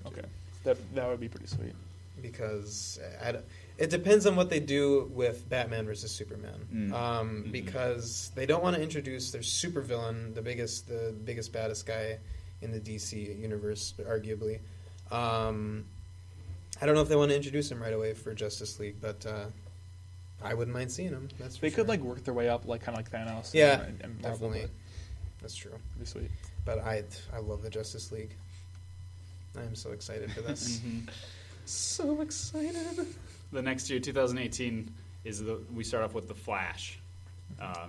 Okay, that would be pretty sweet. Because it depends on what they do with Batman versus Superman. Because they don't want to introduce their supervillain, the biggest, baddest guy in the DC universe, arguably. I don't know if they want to introduce him right away for Justice League, but I wouldn't mind seeing him. That's for they sure. could like work their way up, like kind of like Thanos. Yeah, and Marvel, definitely. but That's true. it'd be sweet. But I love the Justice League. I am so excited for this. So excited. The next year, 2018, we start off with The Flash. My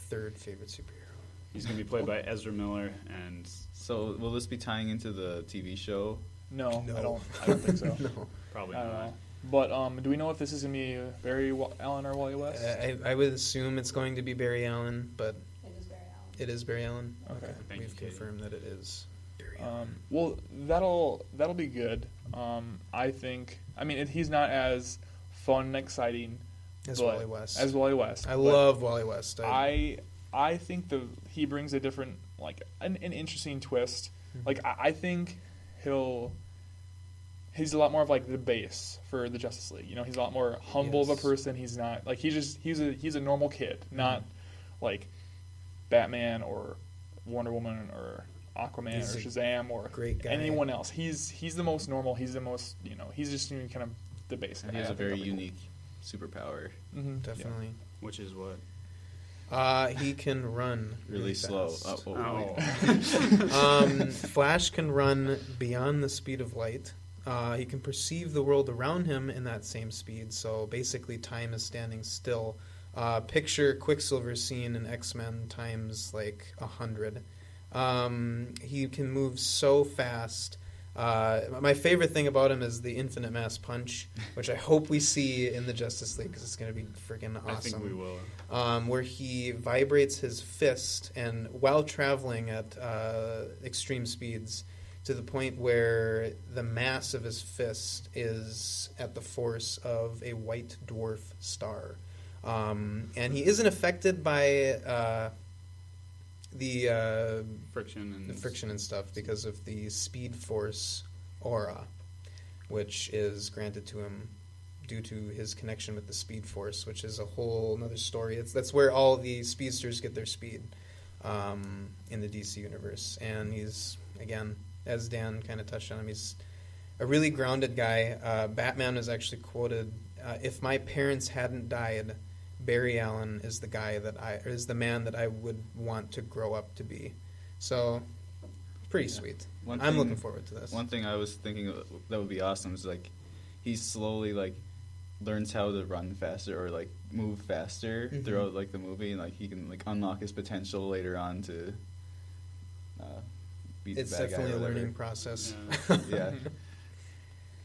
third favorite superhero. He's going to be played by Ezra Miller, and So will this be tying into the TV show? No. I don't think so. No. probably I don't not. know. But do we know if this is going to be Barry Allen or Wally West? I would assume it's going to be Barry Allen, but It is Barry Allen. it is Barry Allen. Okay. Thank We've you, Katie. confirmed that it is Barry Allen. Well, that'll be good. I think. I mean, he's not as fun and exciting As Wally West. As Wally West. I love Wally West. I think he brings a different, like an interesting twist. Like I think he's a lot more of like the base for the Justice League. You know, he's a lot more humble of a person. He's not like he's a normal kid, not like Batman or Wonder Woman or Aquaman He's or a Shazam or great guy. anyone else. He's the most normal. He's the most, he's just kind of the base. And he has a very unique superpower. Mm-hmm. Definitely. Which is what? He can run really slow. fast. Oh. Flash can run beyond the speed of light. He can perceive the world around him in that same speed, so basically time is standing still. Picture Quicksilver's scene in X-Men times like 100. He can move so fast. My favorite thing about him is the infinite mass punch, which I hope we see in the Justice League because it's going to be freaking awesome. I think we will. Where he vibrates his fist, and while traveling at extreme speeds, to the point where the mass of his fist is at the force of a white dwarf star. And he isn't affected by the friction and stuff because of the Speed Force aura, which is granted to him due to his connection with the Speed Force, which is a whole another story. That's where all the speedsters get their speed in the DC universe. And he's, again, as Dan kind of touched on him, he's a really grounded guy. Batman is actually quoted, "If my parents hadn't died, Barry Allen is the man that I would want to grow up to be." So, pretty sweet. I'm looking forward to this. One thing I was thinking that would be awesome is like he slowly like learns how to run faster or like move faster throughout like the movie, and like he can like unlock his potential later on to beat the bad guy. It's definitely a learning process. Yeah.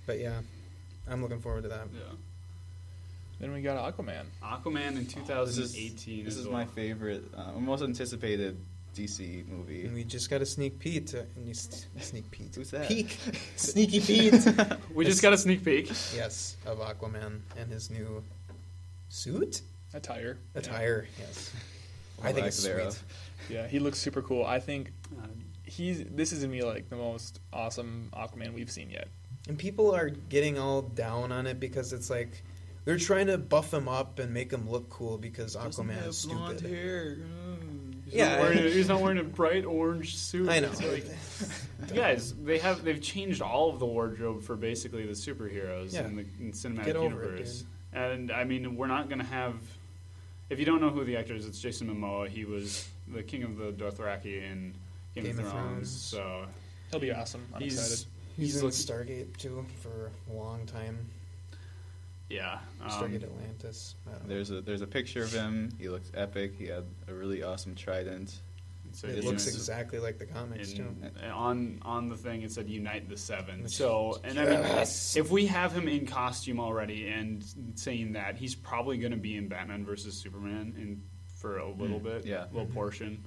But yeah, I'm looking forward to that. Yeah. Then we got Aquaman. Aquaman in 2018. This is my favorite, most anticipated DC movie. And we just got a sneak peek. Sneak peek. Who's that? Peek. Sneaky Pete. We just got a sneak peek. Yes, of Aquaman and his new suit? Attire. Yes. I think it's sweet. Yeah, he looks super cool. I think this is, to me, like the most awesome Aquaman we've seen yet. And people are getting all down on it because it's like they're trying to buff him up and make him look cool because Aquaman is stupid. Blonde hair. He's not wearing a bright orange suit. I know. Like, guys, they've changed all of the wardrobe for basically the superheroes in the cinematic universe. And I mean, we're not going to have. If you don't know who the actor is, it's Jason Momoa. He was the king of the Dothraki in Game of Thrones. So he'll be awesome. I'm excited. He's in Stargate too for a long time. Yeah, Stargate Atlantis. There's a picture of him. He looks epic. He had a really awesome trident. So it looks exactly like the comics too. On the thing it said "Unite the Seven." So, and I mean, if we have him in costume already and saying that, he's probably going to be in Batman versus Superman for a little bit, little portion.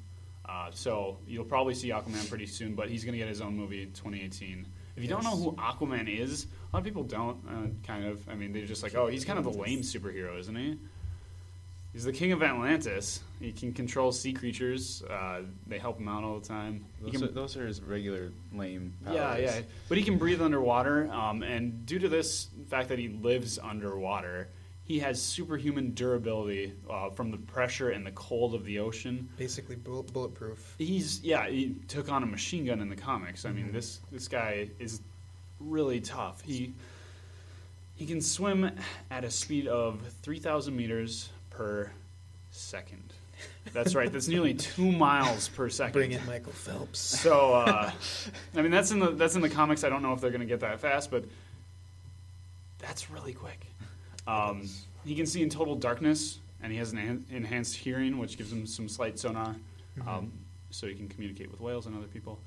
So you'll probably see Aquaman pretty soon, but he's going to get his own movie in 2018. If you don't know who Aquaman is, a lot of people don't, kind of. I mean, they're just like, oh, he's kind of the lame superhero, isn't he? He's the king of Atlantis. He can control sea creatures. They help him out all the time. Those are his regular lame powers. Yeah. But he can breathe underwater, and due to this fact that he lives underwater, he has superhuman durability from the pressure and the cold of the ocean. Basically bulletproof. He took on a machine gun in the comics. I mean, this guy is really tough. He can swim at a speed of 3,000 meters per second. That's right. That's nearly 2 miles per second. Bring it, Michael Phelps. So, I mean, that's in the comics. I don't know if they're going to get that fast, but that's really quick. He can see in total darkness, and he has an enhanced hearing, which gives him some slight sonar, so he can communicate with whales and other people.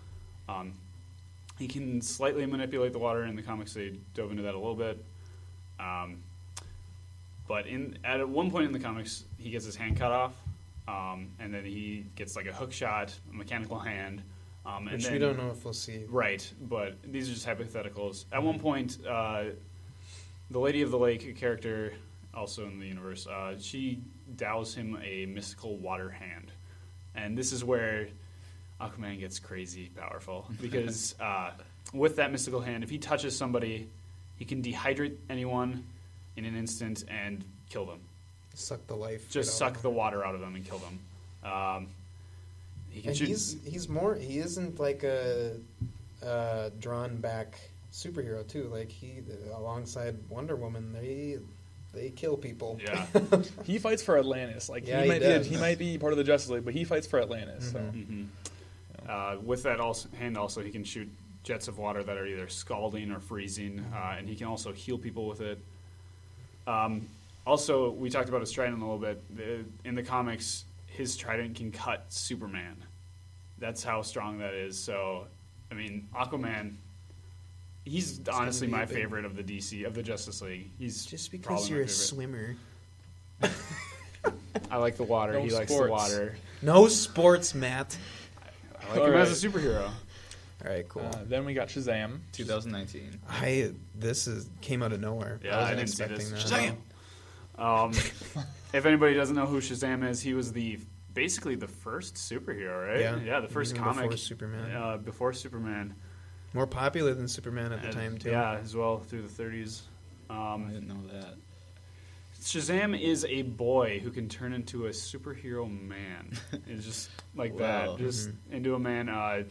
He can slightly manipulate the water. In the comics, they dove into that a little bit. But at one point in the comics, he gets his hand cut off, and then he gets like a hook shot, a mechanical hand. Which we don't know if we'll see. Right, but these are just hypotheticals. At one point, the Lady of the Lake, a character also in the universe, she dows him a mystical water hand. And this is where Aquaman gets crazy powerful. Because with that mystical hand, if he touches somebody, he can dehydrate anyone in an instant and kill them. Suck the life. Just suck the water out of them and kill them. He isn't like a drawn back superhero too. Like alongside Wonder Woman, they kill people. Yeah. He fights for Atlantis. Like Yeah, he might be part of the Justice League, but he fights for Atlantis. With that hand, also he can shoot jets of water that are either scalding or freezing, and he can also heal people with it. Also, we talked about his trident a little bit. In the comics, his trident can cut Superman. That's how strong that is. So, I mean, Aquaman, he's honestly my favorite of the DC, of the Justice League. He's just because you're a swimmer. I like the water. No he likes the sports. water. No sports, Matt. I like him as a superhero. All right, cool. Then we got Shazam. 2019. This came out of nowhere. Yeah, I wasn't didn't see expecting this. that. Shazam! If anybody doesn't know who Shazam is, he was basically the first superhero, right? Yeah, the first even comic before Superman. Before Superman. More popular than Superman at the time too. Yeah, as well through the 30s. I didn't know that. Shazam is a boy who can turn into a superhero man. It's just like Wow. that, just into a man. I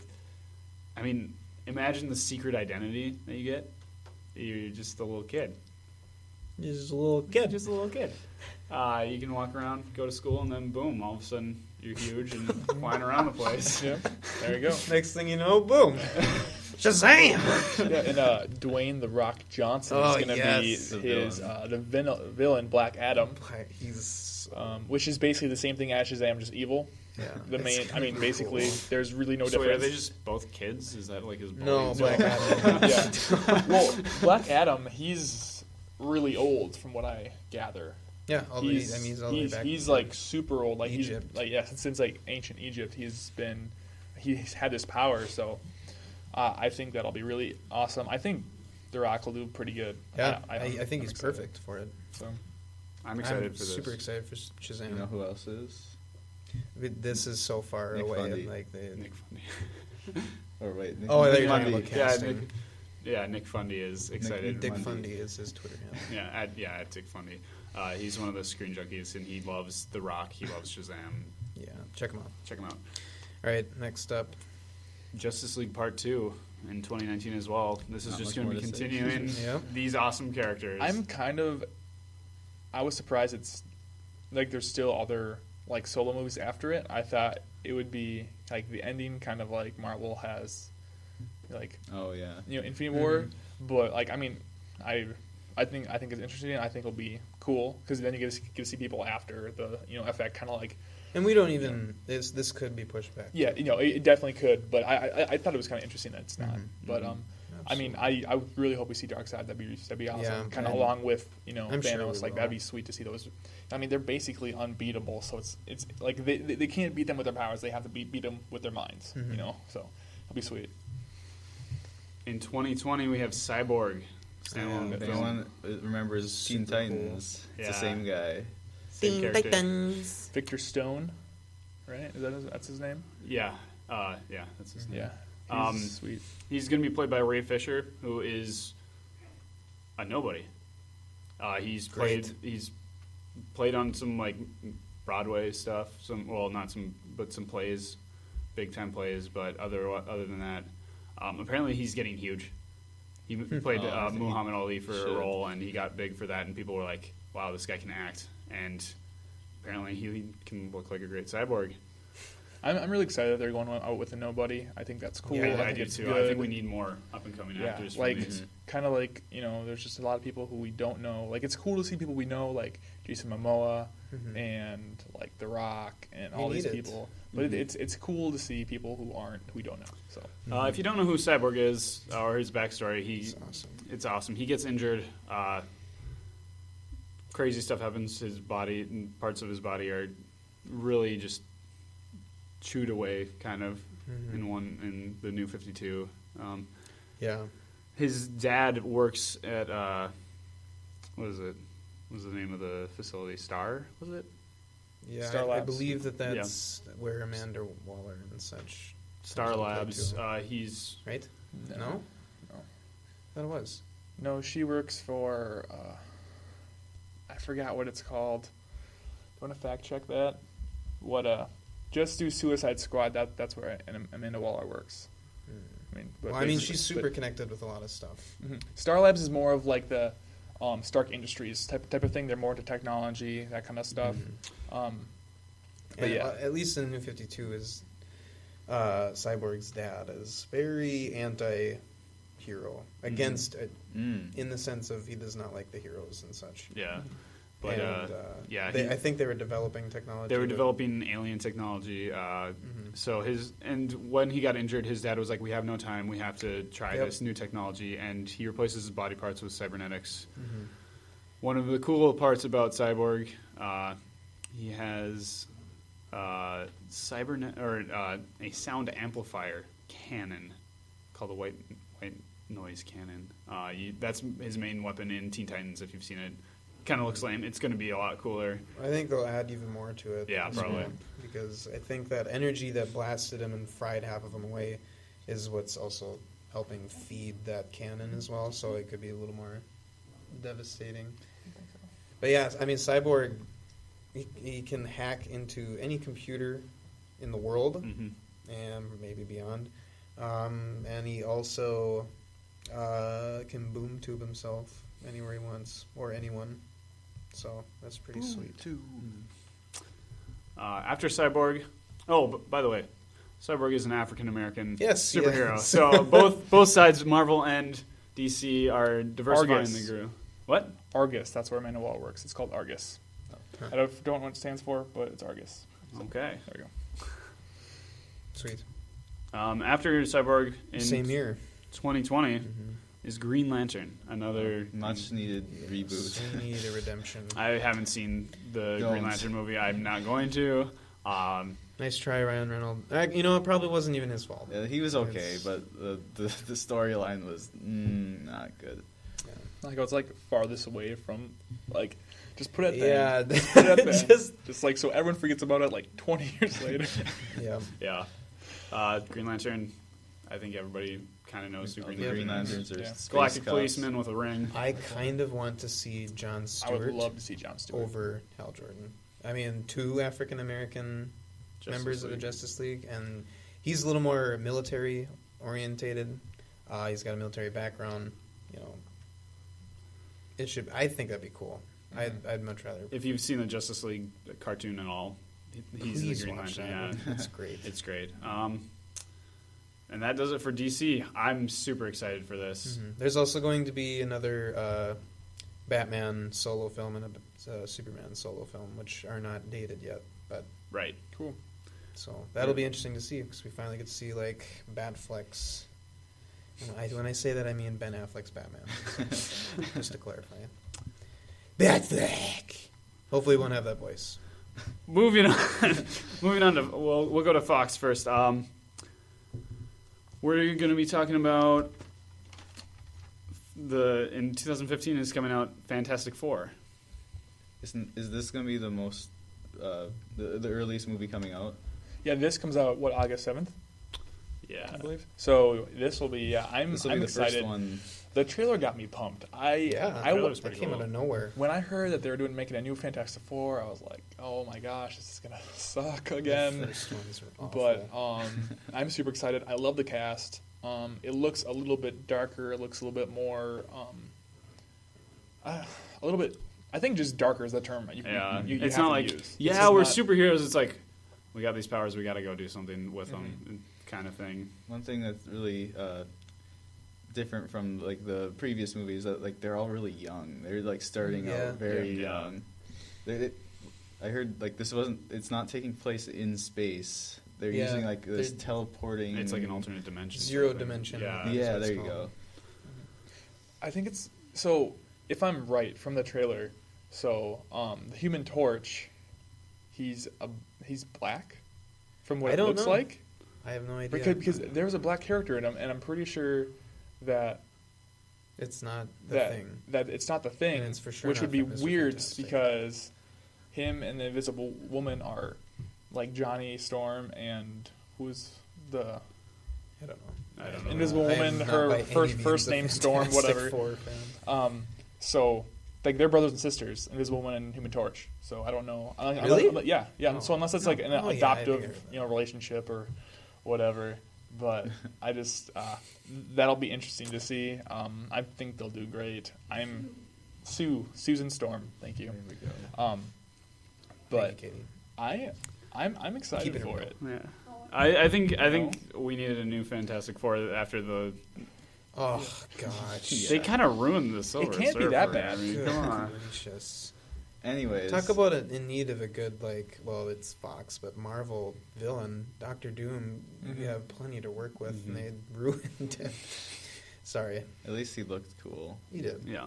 mean, imagine the secret identity that you get. You're just a little kid. Just a little kid. Just a little kid. You can walk around, go to school, and then boom, all of a sudden you're huge and flying around the place. Yeah, there you go. Next thing you know, boom. Shazam! Yeah, and Dwayne the Rock Johnson is going to be the villain, Black Adam. He's which is basically the same thing as Shazam, just evil. Yeah. The main, I mean, basically, there's really no So wait, difference. are they just both kids? Is that like his boys? No, Black Adam. Yeah. Well, Black Adam, he's really old from what I gather. Yeah, he's all the way back. He's like super old. Like Egypt. Since like ancient Egypt, he's had this power. So I think that'll be really awesome. I think The Rock will do pretty good. Yeah, I think he's perfect for it. So I'm excited for this. Super excited for Shazam. You know who else is? This is so far Nick away. Fundy. Nick Fundy. Or wait, Nick Oh, they're Nick talking Fundy. about casting. Nick Fundy is excited. Dick Fundy is his Twitter handle. At Dick Fundy. He's one of the screen junkies, and he loves The Rock. He loves Shazam. Yeah, check him out. Check him out. All right, next up. Justice League Part 2 in 2019 as well. This is Not just much going to be more to say. continuing Yep. these awesome characters. I was surprised it's like there's still other like solo movies after it. I thought it would be like the ending, kind of like Marvel has, like Oh yeah. Infinity War. But like I mean, I think it's interesting. I think it'll be cool because then you get to see people after the effect, kind of like. And we don't even. This could be pushed back. Yeah, it definitely could. But I thought it was kind of interesting that it's not. But I mean, I really hope we see Darkseid. That'd be awesome. Yeah, kind of along with I'm Thanos. sure we Like will. that'd be sweet to see those. I mean, they're basically unbeatable. So it's like they can't beat them with their powers. They have to beat them with their minds. So it'll be sweet. In 2020, we have Cyborg. Standalone If film. anyone remembers Teen Super Titans, it's Yeah. the same guy. Same character. Victor Stone, right? That's his name? Yeah. That's his name. Yeah. He's sweet. He's going to be played by Ray Fisher, who is a nobody. He's played on some like Broadway stuff. Not some, but some plays, big time plays. But other than that, apparently he's getting huge. He played Muhammad Ali for a role, and he got big for that. And people were like, "Wow, this guy can act." And apparently he can look like a great cyborg. I'm really excited that they're going out with a nobody. I think that's cool. Yeah, I think do it's too. good. I think we need more up and coming actors. Like from these. kind of like there's just a lot of people who we don't know. Like it's cool to see people we know, like Jason Momoa and like The Rock and all these people. But it's cool to see people who we don't know. So if you don't know who Cyborg is or his backstory, it's awesome. He gets injured. Crazy stuff happens. His body and parts of his body are really just chewed away, kind of in the New 52. Yeah. His dad works at what is it? What was the name of the facility? Star, was it? Yeah, Star I Labs. believe that's where Amanda Waller and such. Star Labs. Right? He's No. That was. no, she works for I forgot what it's called. Do you want to fact check that? Just do Suicide Squad. That's where Amanda Waller works. I mean, She's super connected with a lot of stuff. Star Labs is more of like the Stark Industries type of thing. They're more into technology, that kind of stuff. But And, yeah, at least in New 52 is Cyborg's dad is very anti-hero against it, in the sense of he does not like the heroes and such. Yeah. But And, yeah, I think they were developing technology. they were developing alien technology. So when he got injured, his dad was like, "We have no time. We have to try this new technology." And he replaces his body parts with cybernetics. One of the cool parts about Cyborg, he has a sound amplifier cannon called a white noise cannon. That's his main weapon in Teen Titans. If you've seen it. Kind of looks lame. It's going to be a lot cooler. I think they'll add even more to it. Yeah, probably. Because I think that energy that blasted him and fried half of him away is what's also helping feed that cannon as well, so it could be a little more devastating. But yeah, I mean, Cyborg, he can hack into any computer in the world, and maybe beyond. And he also can boom tube himself anywhere he wants, or anyone. So that's pretty sweet. After Cyborg, by the way, Cyborg is an African American superhero. Yeah. So both sides, Marvel and DC, are diversifying Argus. the grouw. What? Argus. That's where Amanda Waller works. It's called Argus. I don't know what it stands for, but it's Argus. Okay. There we go. Sweet. After Cyborg in Same year. 2020 is Green Lantern, another much needed reboot. We need a redemption. I haven't seen the Green Lantern movie. I'm not going to. Nice try, Ryan Reynolds. It probably wasn't even his fault. Yeah, he was okay, but the storyline was not good. Like it's like farthest away from like just put it there. Yeah, Just put it there. just like so everyone forgets about it like 20 years later. Yeah. Green Lantern. I think everybody kind of knows who Green Lanterns are Galactic space policeman with a ring. I kind of want to see Jon Stewart. I would love to see Jon Stewart over Hal Jordan. I mean, 2 African American members of the Justice League, and he's a little more military orientated. He's got a military background. I think that'd be cool. I'd much rather. If you've seen the Justice League cartoon at all, he's the Green Lantern. Yeah, that's great. It's great. And that does it for DC. I'm super excited for this. There's also going to be another Batman solo film and a Superman solo film, which are not dated yet. But right, cool. So that'll be interesting to see because we finally get to see like Batfleck's. When I say that, I mean Ben Affleck's Batman. So, just to clarify. Batfleck. Hopefully, we won't have that voice. Moving on to we'll go to Fox first. We're going to be talking about in 2015 is coming out Fantastic Four. Is this going to be the most the earliest movie coming out? Yeah, this comes out August 7th. Yeah, I believe. So this will be. I'm the excited. First one. The trailer got me pumped. That came out of nowhere. When I heard that they were making a new Fantastic Four, I was like, "Oh my gosh, this is gonna suck again." The first ones were awful. But I'm super excited. I love the cast. It looks a little bit darker. It looks a little bit more, a little bit. I think just darker is the term. You it's have not to like use. we're superheroes. It's like we got these powers. We got to go do something with them, kind of thing. One thing that's really different from like the previous movies that like they're all really young. They're like starting out very young. I heard like it's not taking place in space. They're using like this teleporting. It's like an alternate dimension. Zero dimension. Yeah, there you go. I think it's so. If I'm right from the trailer, so the Human Torch, he's black, from what it looks like. I have no idea because there's a black character in him, and I'm pretty sure that it's not the thing. That it's not the thing, and it's for sure which would be Mr. weird Fantastic. because him and the Invisible Woman are like Johnny Storm and who's the I don't know. Invisible Woman, her first name Storm, whatever. So like they're brothers and sisters, Invisible Woman and Human Torch. So I don't know. Really? Yeah. Oh. So unless it's like an I adoptive, relationship or whatever. But I just that'll be interesting to see. I think they'll do great. I'm Susan Storm. Thank you. There we go. But Thank you, Katie. I'm excited Keep it for real. it. Yeah. I think we needed a new Fantastic Four after the. Oh gosh. They kind of ruined the Silver can't be Surfer. that bad. I mean, Good come on. gracious. Anyways, Talk about it in need of a good, it's Fox, but Marvel villain, Doctor Doom. You have plenty to work with, and they ruined it. Sorry, at least he looked cool. he did. Yeah.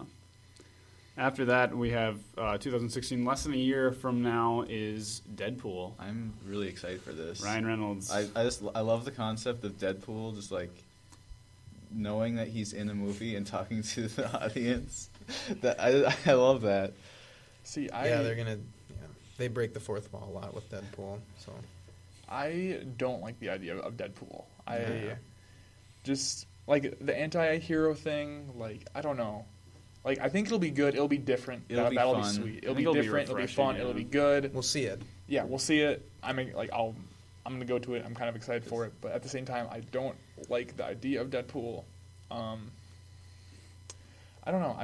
After that, we have 2016. Less than a year from now is Deadpool. I'm really excited for this. Ryan Reynolds. I love the concept of Deadpool, just like knowing that he's in a movie and talking to the audience. That I love that. See, They're gonna. Yeah, they break the fourth wall a lot with Deadpool. So I don't like the idea of Deadpool. I Yeah. just like the anti-hero thing. Like, I don't know. Like, I think it'll be good. It'll be different. It'll be that'll fun. be sweet. I It'll think be it'll be different. It'll be refreshing, fun. yeah. It'll be good. we'll see it. Yeah, we'll see it. I'm gonna go to it. I'm kind of excited for it, but at the same time, I don't like the idea of Deadpool. I don't know.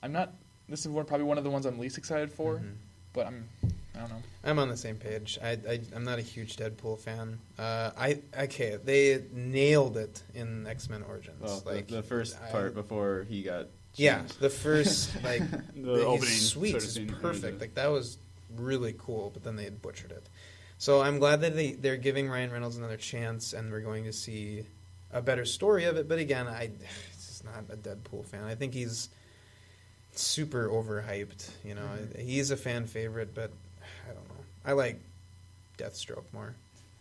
I'm not. This is probably one of the ones I'm least excited for, but I don't know. I'm on the same page. I'm not a huge Deadpool fan. They nailed it in X-Men Origins. Well, the first part before he got Yeah, changed. the first The opening his suite sort of is scene. perfect. Like that was really cool, but then they had butchered it. So I'm glad that they're giving Ryan Reynolds another chance, and we're going to see a better story of it. But again, it's just not a Deadpool fan. I think he's super overhyped. You know, he's a fan favorite, but I don't know. I like Deathstroke more.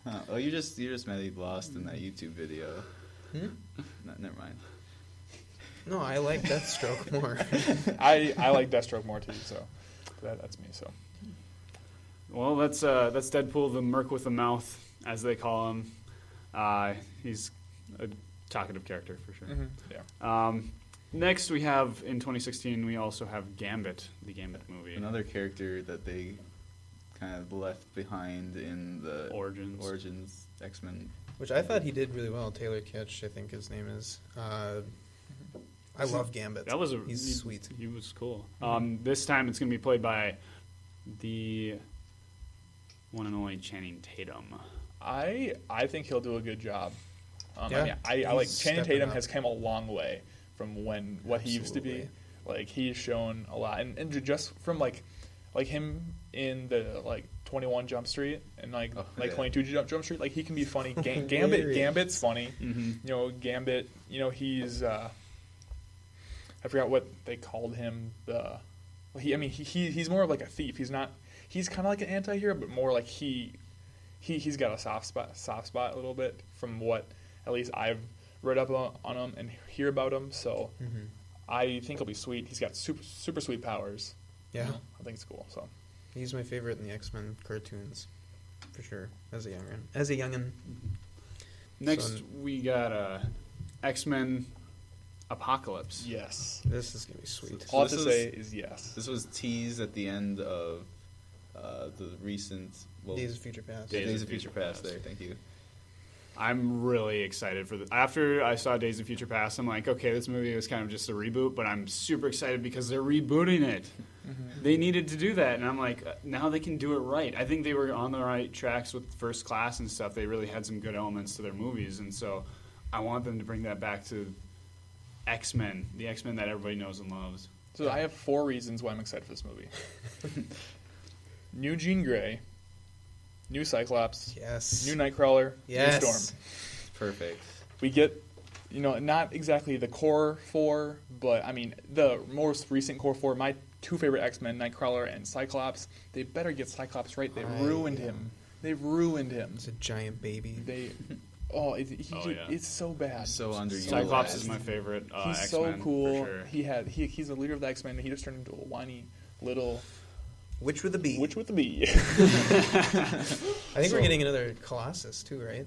Huh. Oh, you just made it lost in that YouTube video. Hmm? No, never mind. No, I like Deathstroke more. I like Deathstroke more too. So that's me. So Well, that's Deadpool, the Merc with the Mouth, as they call him. He's a talkative character for sure. yeah. Next, we have in 2016. We also have Gambit, the Gambit movie. Another character that they kind of left behind in the Origins X-Men. Which I thought he did really well. Taylor Kitsch, I think his name is. I love Gambit. He's sweet. He was cool. This time it's going to be played by the one and only Channing Tatum. I think he'll do a good job. Yeah, I like he's Channing stepping Tatum up. has come a long way from what he used to be. Absolutely. Like he's shown a lot, and just from like him in the 21 Jump Street and 22 Jump Street, like he can be funny. Gambit's funny. Mm-hmm. You know, Gambit. You know, he's I forgot what they called him. He's more of like a thief. He's not. He's kind of like an anti-hero, but more like he's got a soft spot a little bit from what at least I've read up on him and hear about him. So I think he'll be sweet. He's got super sweet powers. Yeah. You know? I think it's cool. So He's my favorite in the X-Men cartoons, for sure, as a youngin'. Next, we got X-Men Apocalypse. yes, This is going to be sweet. all I have this to was- say is yes. This was teased at the end of the recent Days of Future Past. Days of Future Past. There, thank you. I'm really excited for this. After I saw Days of Future Past, I'm like, okay, this movie was kind of just a reboot, but I'm super excited because they're rebooting it. They needed to do that, and I'm like, now they can do it right. I think they were on the right tracks with First Class and stuff. They really had some good elements to their movies, and so I want them to bring that back to X-Men, the X-Men that everybody knows and loves. So I have 4 reasons why I'm excited for this movie. New Jean Grey, new Cyclops, Yes. new Nightcrawler, Yes. new Storm. Perfect. We get, not exactly the core 4, but I mean the most recent core 4. My 2 favorite X-Men, Nightcrawler and Cyclops. They better get Cyclops right. They've ruined him. They've ruined him. It's a giant baby. It's so bad. So underutilized. Cyclops is my favorite He's X-Men, so cool. for sure. He's the leader of the X-Men. He just turned into a whiny little Witch with a bee. witch with a bee. I think we're getting another Colossus too, right?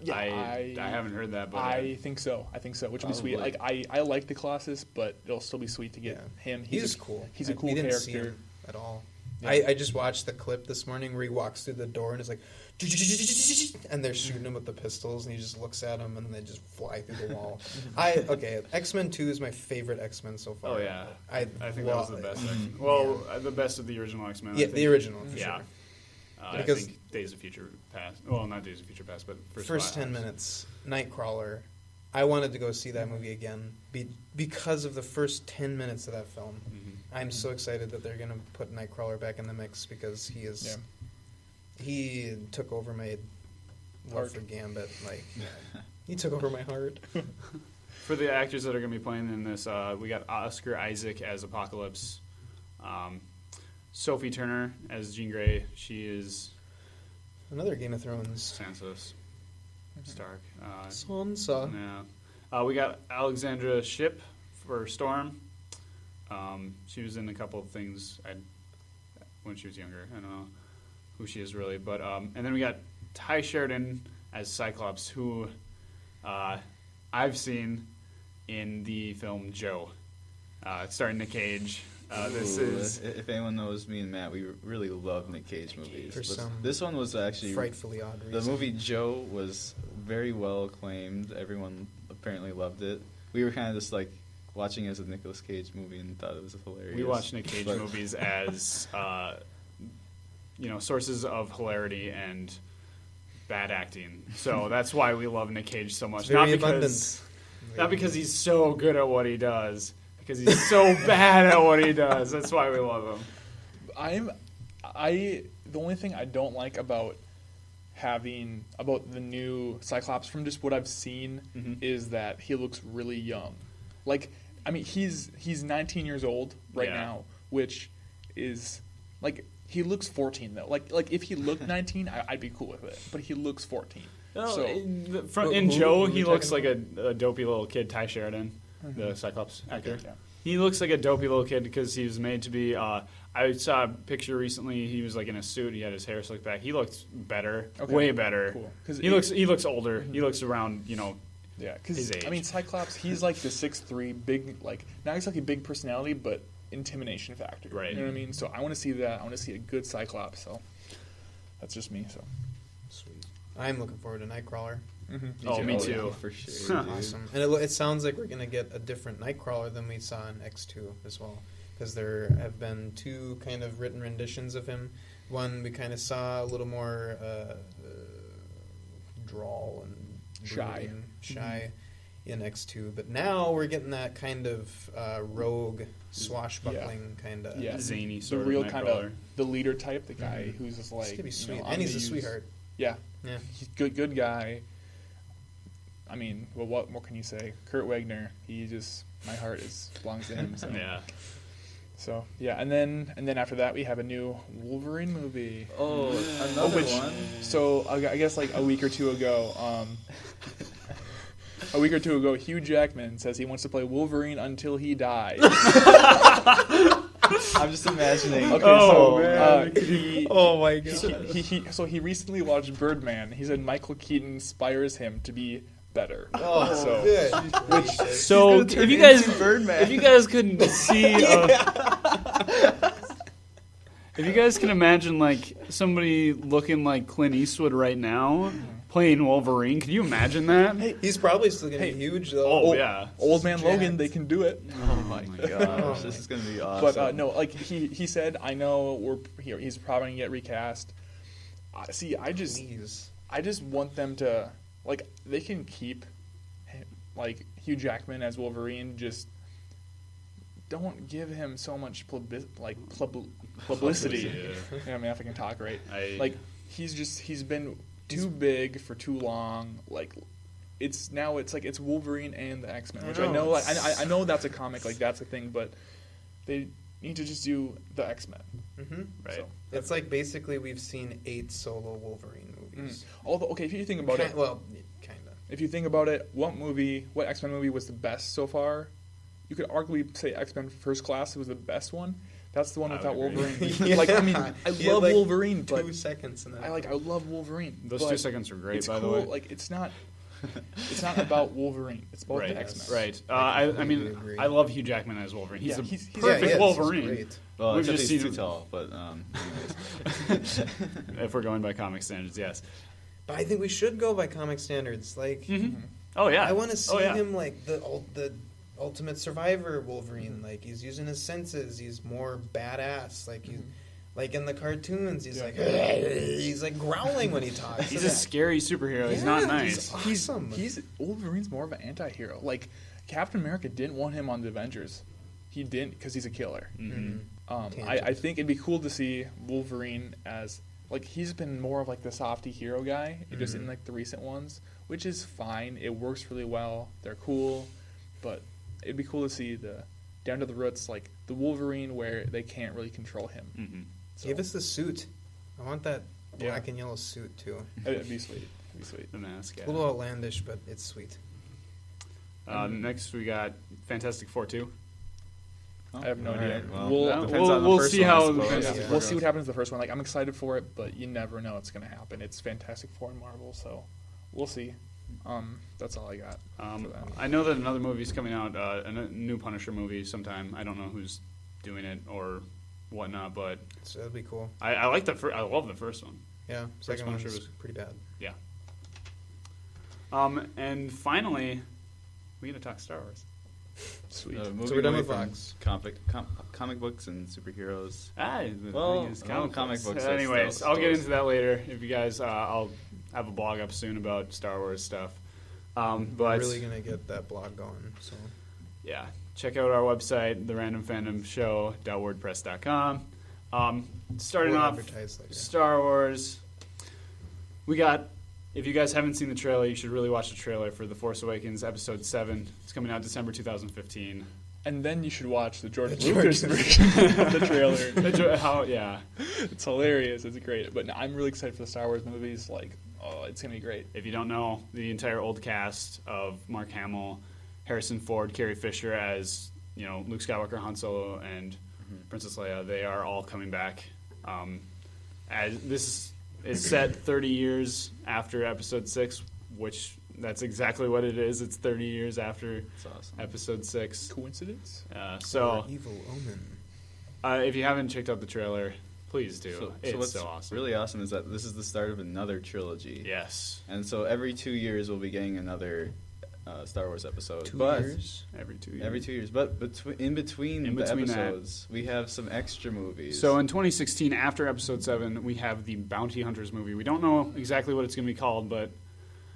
Yeah, I haven't heard that, but I think so. Which would be sweet. Probably. Like I like the Colossus, but it'll still be sweet to get him. He's cool. He's a cool we didn't character. see him at all. I just watched the clip this morning where he walks through the door and is like, and they're shooting him with the pistols, and he just looks at them, and they just fly through the wall. X-Men 2 is my favorite X-Men so far. Oh yeah, I think that was the best. The best of the original X-Men. Yeah, the original. For yeah. Sure. Because I think Days of Future Past. Well, not Days of Future Past, but first 10 minutes. Nightcrawler. I wanted to go see that movie again because of the first 10 minutes of that film. Mm-hmm. I'm so excited that they're going to put Nightcrawler back in the mix because he is. Yeah. He took over my love for Gambit. Like, he took over my heart. For the actors that are going to be playing in this, we got Oscar Isaac as Apocalypse, Sophie Turner as Jean Grey. She is another Game of Thrones. Sansa Stark. Sansa. Yeah. We got Alexandra Shipp for Storm. She was in a couple of things when she was younger. I don't know who she is really, but and then we got Ty Sheridan as Cyclops, who I've seen in the film Joe, starring Nick Cage. This is, if anyone knows me and Matt, we really love Nick Cage movies. For some this one was actually frightfully odd reason. The movie Joe was very well acclaimed. Everyone apparently loved it. We were kind of just like watching it as a Nicolas Cage movie and thought it was hilarious. We watch Nick Cage movies as sources of hilarity and bad acting. So that's why we love Nick Cage so much. Not because he's so good at what he does, because he's so bad at what he does. That's why we love him. The only thing I don't like about the new Cyclops from just what I've seen is that he looks really young. Like, I mean, he's 19 years old right now, which is like, he looks 14 though. Like if he looked 19, I'd be cool with it. But he looks 14. So in Joe, he looks like a dopey little kid. Ty Sheridan, the Cyclops actor. Okay, yeah. He looks like a dopey little kid because he was made to be. I saw a picture recently. He was like in a suit. He had his hair slicked back. He looks better, way better. Cool. He looks older. He looks around, yeah, because his age. I mean, Cyclops, he's like the 6'3", big, like not exactly big personality, but intimidation factor. Right. You know what I mean? So I want to see that. I want to see a good Cyclops. So that's just me. So sweet. I'm looking forward to Nightcrawler. Mm-hmm. Me too. Yeah, for sure. Awesome. And it sounds like we're going to get a different Nightcrawler than we saw in X2 as well. Because there have been two kind of written renditions of him. One, we kind of saw a little more drawl and shy in X2. But now we're getting that kind of rogue, swashbuckling kind of zany the sort of real Nightcrawler. kind of the leader type, the guy who's just like, he's gonna be sweet. And he's a sweetheart. Yeah. He's good guy. I mean, well, what more can you say? Kurt Wagner, my heart belongs to him. So. Yeah. So yeah, and then after that we have a new Wolverine movie. Oh, another one. So I guess like a week or two ago, Hugh Jackman says he wants to play Wolverine until he dies. I'm just imagining. Okay, oh my god. So he recently watched Birdman. He said Michael Keaton inspires him to be better. Oh, so good. So if you guys couldn't see, if you guys can imagine like somebody looking like Clint Eastwood right now playing Wolverine, can you imagine that? Hey, he's probably still gonna be huge though. Oh yeah, Old Man Logan, they can do it. Oh my gosh, this is gonna be awesome. But no, like he said, I know he's probably gonna get recast. I just want them to. Like, they can keep, like, Hugh Jackman as Wolverine, just don't give him so much publicity. Yeah, I mean, if I can talk right. He's been too big for too long. Like, it's Wolverine and the X-Men, which I know, like, I know that's a comic, like, that's a thing, but they need to just do the X-Men. Mm-hmm. Right. So, it's like basically we've seen 8 solo Wolverine movies. Although, okay, if you think about it. Well, kind of. If you think about it, what X-Men movie was the best so far? You could arguably say X-Men First Class was the best one. That's the one without Wolverine. Like, I mean, I love Wolverine, but 2 seconds in that. I love Wolverine. Those 2 seconds are great, by the way. Like, it's not. It's not about Wolverine. It's about Right. the X-Men. Right. I I mean, agree. I love Hugh Jackman as Wolverine. He's Yeah, a he's- perfect yes, Wolverine. he's great. Well, We've except just he's seen too him- tall, but anyways. If we're going by comic standards, yes. But I think we should go by comic standards. Like, Oh yeah. I want to see Oh, yeah. him like the ultimate survivor Wolverine. Like, he's using his senses. He's more badass. Like he's like in the cartoons. He's like he's like growling when he talks. He's a scary superhero. He's not nice. He's awesome. He's Wolverine's more of an anti-hero. Like Captain America didn't want him on the Avengers. He didn't because he's a killer. I think it'd be cool to see Wolverine as like he's been more of like the softy hero guy, just in like the recent ones, which is fine. It works really well. They're cool, but it'd be cool to see the down to the roots, like the Wolverine where they can't really control him. So, Give us the suit. I want that black and yellow suit too. it'd be sweet. It'd be sweet. The mask. A little outlandish, but it's sweet. Next we got Fantastic Four 2. I have no All idea. right, well, We'll depends on the we'll first see one, I how suppose. Fantastic We'll see what happens to the first one. Like I'm excited for it, but you never know what's going to happen. It's Fantastic Four and Marvel, so we'll see. That's all I got. For that. I know that another movie's coming out, a new Punisher movie sometime. I don't know who's doing it or whatnot, but So that'd be cool. I like the I love the first one. Yeah, second one Punisher was was- pretty bad. Yeah. And finally, we're gonna talk Star Wars. Sweet. Moving we're done away with from Vox. comic books and superheroes. The Well, thing is well, comic books, that's Anyways, still- I'll get into that later. If you guys, I'll have a blog up soon about Star Wars stuff. But We're really gonna get that blog going. So yeah, check out our website, therandomfandomshow.wordpress.com. Starting We'll off, advertise later. Star Wars. We got. If you guys haven't seen the trailer, you should really watch the trailer for The Force Awakens Episode 7. It's coming out December 2015. And then you should watch the George Lucas version of the trailer. Yeah. It's hilarious. It's great. But no, I'm really excited for the Star Wars movies. Like, oh, it's gonna be great. If you don't know, the entire old cast of Mark Hamill, Harrison Ford, Carrie Fisher as Luke Skywalker, Han Solo, and Princess Leia, they are all coming back. As this is set 30 years after Episode 6, which that's exactly what it is. It's 30 years after That's awesome. Episode 6. Coincidence? So Evil Omen. if you haven't checked out the trailer, please do. So It's what's so awesome. really awesome is that this is the start of another trilogy. Yes. And so every 2 years we'll be getting another Star Wars episode. 2 but years. Every 2 years. Every 2 years. But in between the between that. episodes, we have some extra movies. So in 2016, after Episode 7, we have the Bounty Hunters movie. We don't know exactly what it's going to be called, but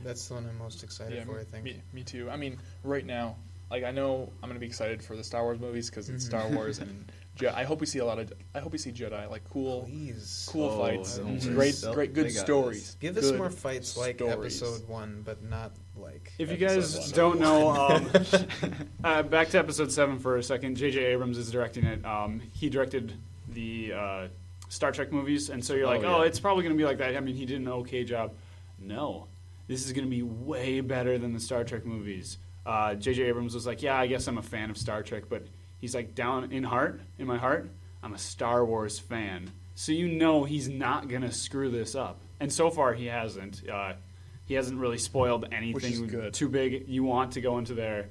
That's the one I'm most excited for. I think. Me too. I mean, right now, like I know I'm gonna be excited for the Star Wars movies because it's Star Wars, and I hope we see I hope we see Jedi, like cool Please. fights, I and don't great think good they got stories. this. Give us Good more fights like stories. Episode 1, but not like. if you Episode guys 1. don't know, back to Episode 7 for a second. J.J. Abrams is directing it. He directed the Star Trek movies, and so you're like, yeah. it's probably going to be like that. I mean, he did an okay job. No. This is going to be way better than the Star Trek movies. J.J. Abrams was like, yeah, I guess I'm a fan of Star Trek, but he's like, down in my heart, I'm a Star Wars fan. So he's not going to screw this up. And so far, he hasn't. He hasn't really spoiled anything good. too big. You want to go into there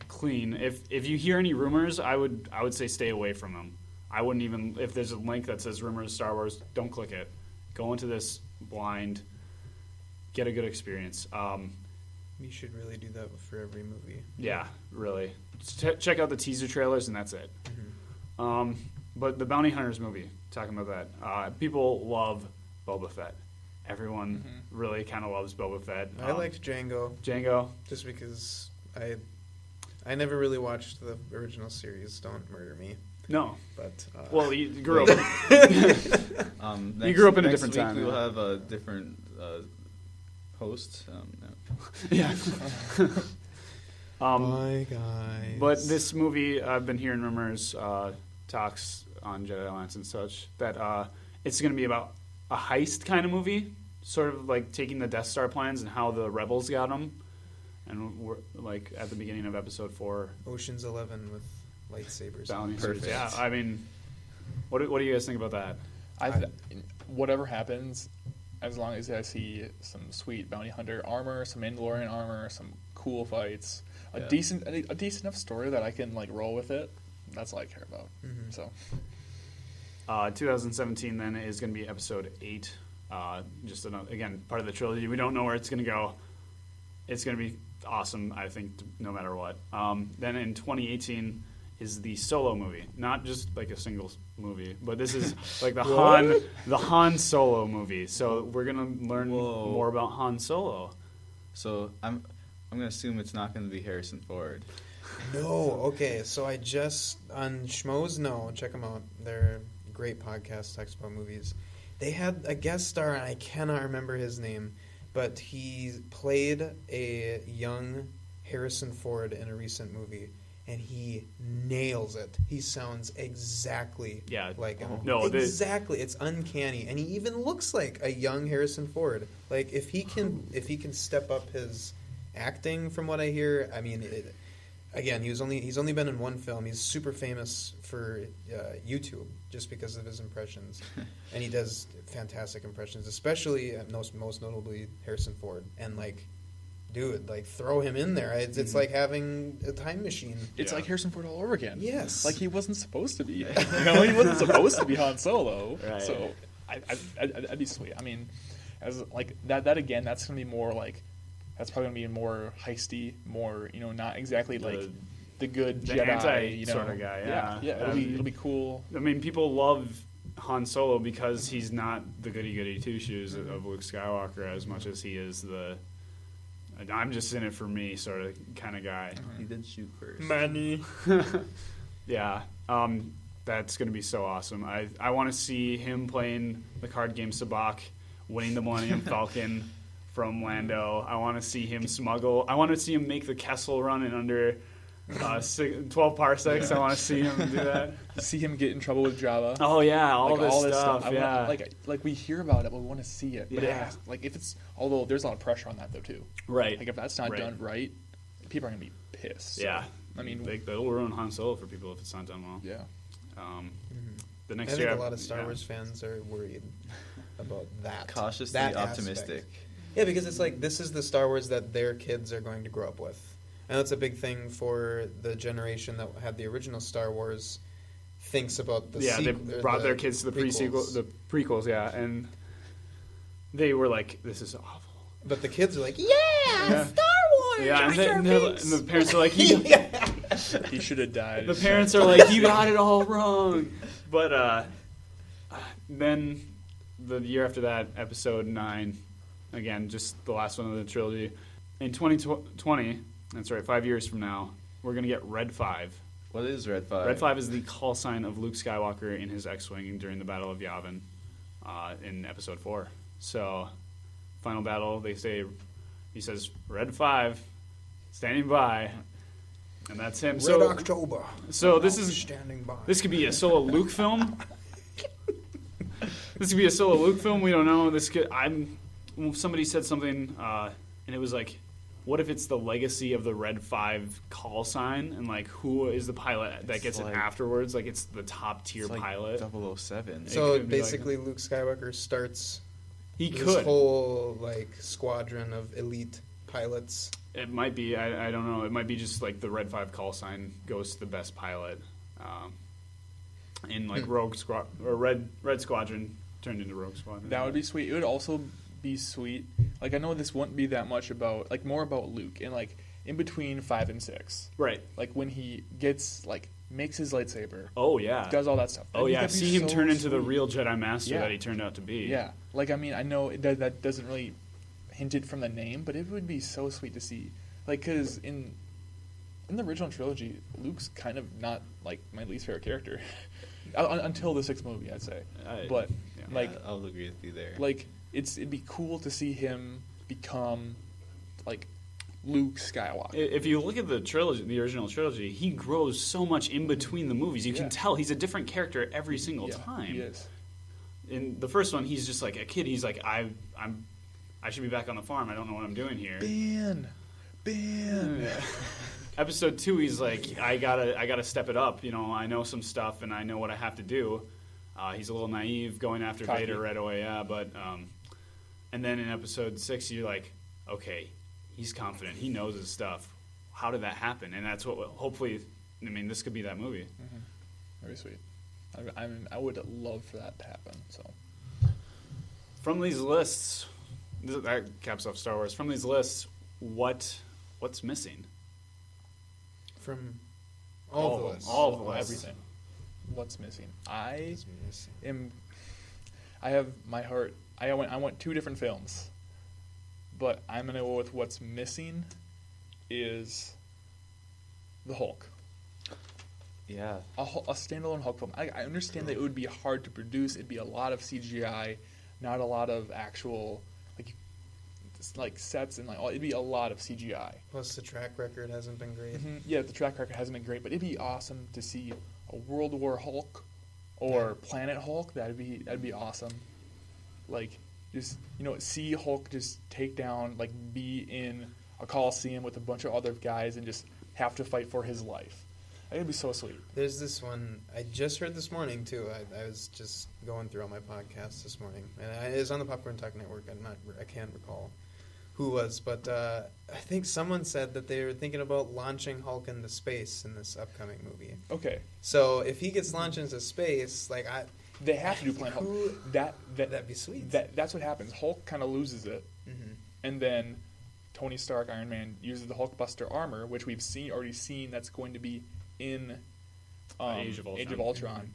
clean. If you hear any rumors, I would say stay away from them. I wouldn't even, if there's a link that says rumors Star Wars, don't click it. Go into this blind. Get a good experience. You should really do that for every movie. Yeah, really. Just check out the teaser trailers, and that's it. But the Bounty Hunters movie, talking about that, people love Boba Fett. Everyone really kind of loves Boba Fett. I liked Django Django. just because I never really watched the original series. Don't murder me. No. But Well, you grew up. Next, grew up in a next different week time, We'll yeah. have a different host. Yeah. bye guys. But this movie, I've been hearing rumors, talks on Jedi Alliance and such, that it's going to be about a heist kind of movie, sort of like taking the Death Star plans and how the rebels got them. And we're like at the beginning of Episode 4, Ocean's 11 with lightsabers. Bounty Perfect. Hunters. Yeah, I mean, what do you guys think about that? Whatever happens, as long as I see some sweet bounty hunter armor, some Mandalorian armor, some cool fights, a decent enough story that I can like roll with it. That's all I care about. So, 2017 then is going to be episode 8. Just again part of the trilogy. We don't know where it's going to go. It's going to be awesome, I think, no matter what. Then in 2018 is the Solo movie, not just like a single movie, but this is like the Han Solo movie. So we're gonna learn more about Han Solo. So I'm gonna assume it's not gonna be Harrison Ford. No, okay. So I just on Schmoes No, check them out. They're a great podcast, talks about movies. They had a guest star, and I cannot remember his name, but he played a young Harrison Ford in a recent movie. And he nails it. He sounds exactly like him. No, exactly. It's uncanny, and he even looks like a young Harrison Ford. Like if he can step up his acting, from what I hear. I mean, again, he's only been in one film. He's super famous for YouTube just because of his impressions, and he does fantastic impressions, especially most notably Harrison Ford. And like, dude, like throw him in there. It's like having a time machine. It's like Harrison Ford all over again. Yes, like he wasn't supposed to be. He wasn't supposed to be Han Solo. Right. So I'd be sweet. I mean, as like that again. That's gonna be more like. That's probably gonna be more heisty, more not exactly like the good the Jedi anti sort of guy. Yeah. It'll be cool. I mean, people love Han Solo because he's not the goody two shoes of Luke Skywalker as much as he is the I'm just in it for me sort of kind of guy. He did shoot first. Money. Yeah. That's going to be so awesome. I want to see him playing the card game Sabacc, winning the Millennium Falcon from Lando. I want to see him smuggle. I want to see him make the Kessel run in under 12 parsecs. I want to see him do that. See him get in trouble with Java. Oh yeah, all this stuff. Yeah, like we hear about it, but we want to see it. But it has, like if it's although there's a lot of pressure on that though too. Right. Like if that's not done right, people are gonna be pissed. So, Yeah. I mean, that'll ruin Han Solo for people if it's not done well. Yeah. The next I year, think a lot of Star Wars fans are worried about that. Cautiously that optimistic. Aspect. Yeah, because it's like this is the Star Wars that their kids are going to grow up with. And that's a big thing for the generation that had the original Star Wars. Thinks about the they brought their kids to the prequels, and they were like, "This is awful." But the kids are like, "Yeah, Star Wars!" Yeah, and the parents are like, "He should have died." The parents are like, "You got it all wrong." But then the year after that, Episode 9, again, just the last one of the trilogy. In 2020, that's right, 5 years from now, we're gonna get Red 5. What is Red 5? Red 5 is the call sign of Luke Skywalker in his X-Wing during the Battle of Yavin in Episode 4. So, final battle, he says, Red 5, standing by, and that's him. Red October. So this is standing by. This could be a solo Luke film. This could be a solo Luke film. We don't know. Somebody said something, and it was like, what if it's the legacy of the Red 5 call sign, and like who is the pilot that gets it afterwards? Like it's the top tier pilot. 007. So basically, Luke Skywalker starts this whole like squadron of elite pilots. It might be. I don't know. It might be just like the Red 5 call sign goes to the best pilot, in like Rogue Squad or Red Squadron turned into Rogue Squadron. That would be sweet. It would also be sweet. Like I know this wouldn't be that much about more about Luke and like in between 5 and 6. Right. Like when he gets makes his lightsaber. Oh yeah. Does all that stuff. Oh yeah. See him turn into the real Jedi Master that he turned out to be. Yeah. Like I mean I know that doesn't really hint it from the name, but it would be so sweet to see. Like because in the original trilogy, Luke's kind of not like my least favorite character until the 6th movie, I'd say. But I'll agree with you there. Like it'd be cool to see him become like Luke Skywalker. If you look at the trilogy, the original trilogy, he grows so much in between the movies. You can tell he's a different character every single time. He is. In the first one, he's just like a kid. He's like, I should be back on the farm. I don't know what I'm doing here. Ben. Yeah. Episode 2, he's like, I gotta step it up. I know some stuff and I know what I have to do. He's a little naive, going after Vader right away. Yeah, but And then in episode 6, you're like, okay, he's confident. He knows his stuff. How did that happen? And that's what, hopefully, I mean, this could be that movie. Mm-hmm. Very sweet. I would love for that to happen. So, from these lists, that caps off Star Wars. From these lists, what's missing? From all the lists. All of the lists. Everything. What's missing? I have my heart. I went 2 different films, but I'm gonna go with what's missing is the Hulk. Yeah. A standalone Hulk film. I understand that it would be hard to produce. It'd be a lot of CGI, not a lot of actual like sets and it'd be a lot of CGI. Plus the track record hasn't been great. Mm-hmm. Yeah, the track record hasn't been great, but it'd be awesome to see a World War Hulk or Planet Hulk. That'd be awesome. Like just see Hulk just take down be in a Coliseum with a bunch of other guys and just have to fight for his life. It'd be so sweet. There's this one I just heard this morning too. I was just going through all my podcasts this morning, and it was on the Popcorn Talk Network. I can't recall who was, but I think someone said that they were thinking about launching Hulk into space in this upcoming movie. Okay. So if he gets launched into space, they have to do Planet Hulk. That'd be sweet. That's what happens. Hulk kind of loses it, and then Tony Stark, Iron Man, uses the Hulkbuster armor, which we've already seen that's going to be in Age of Ultron,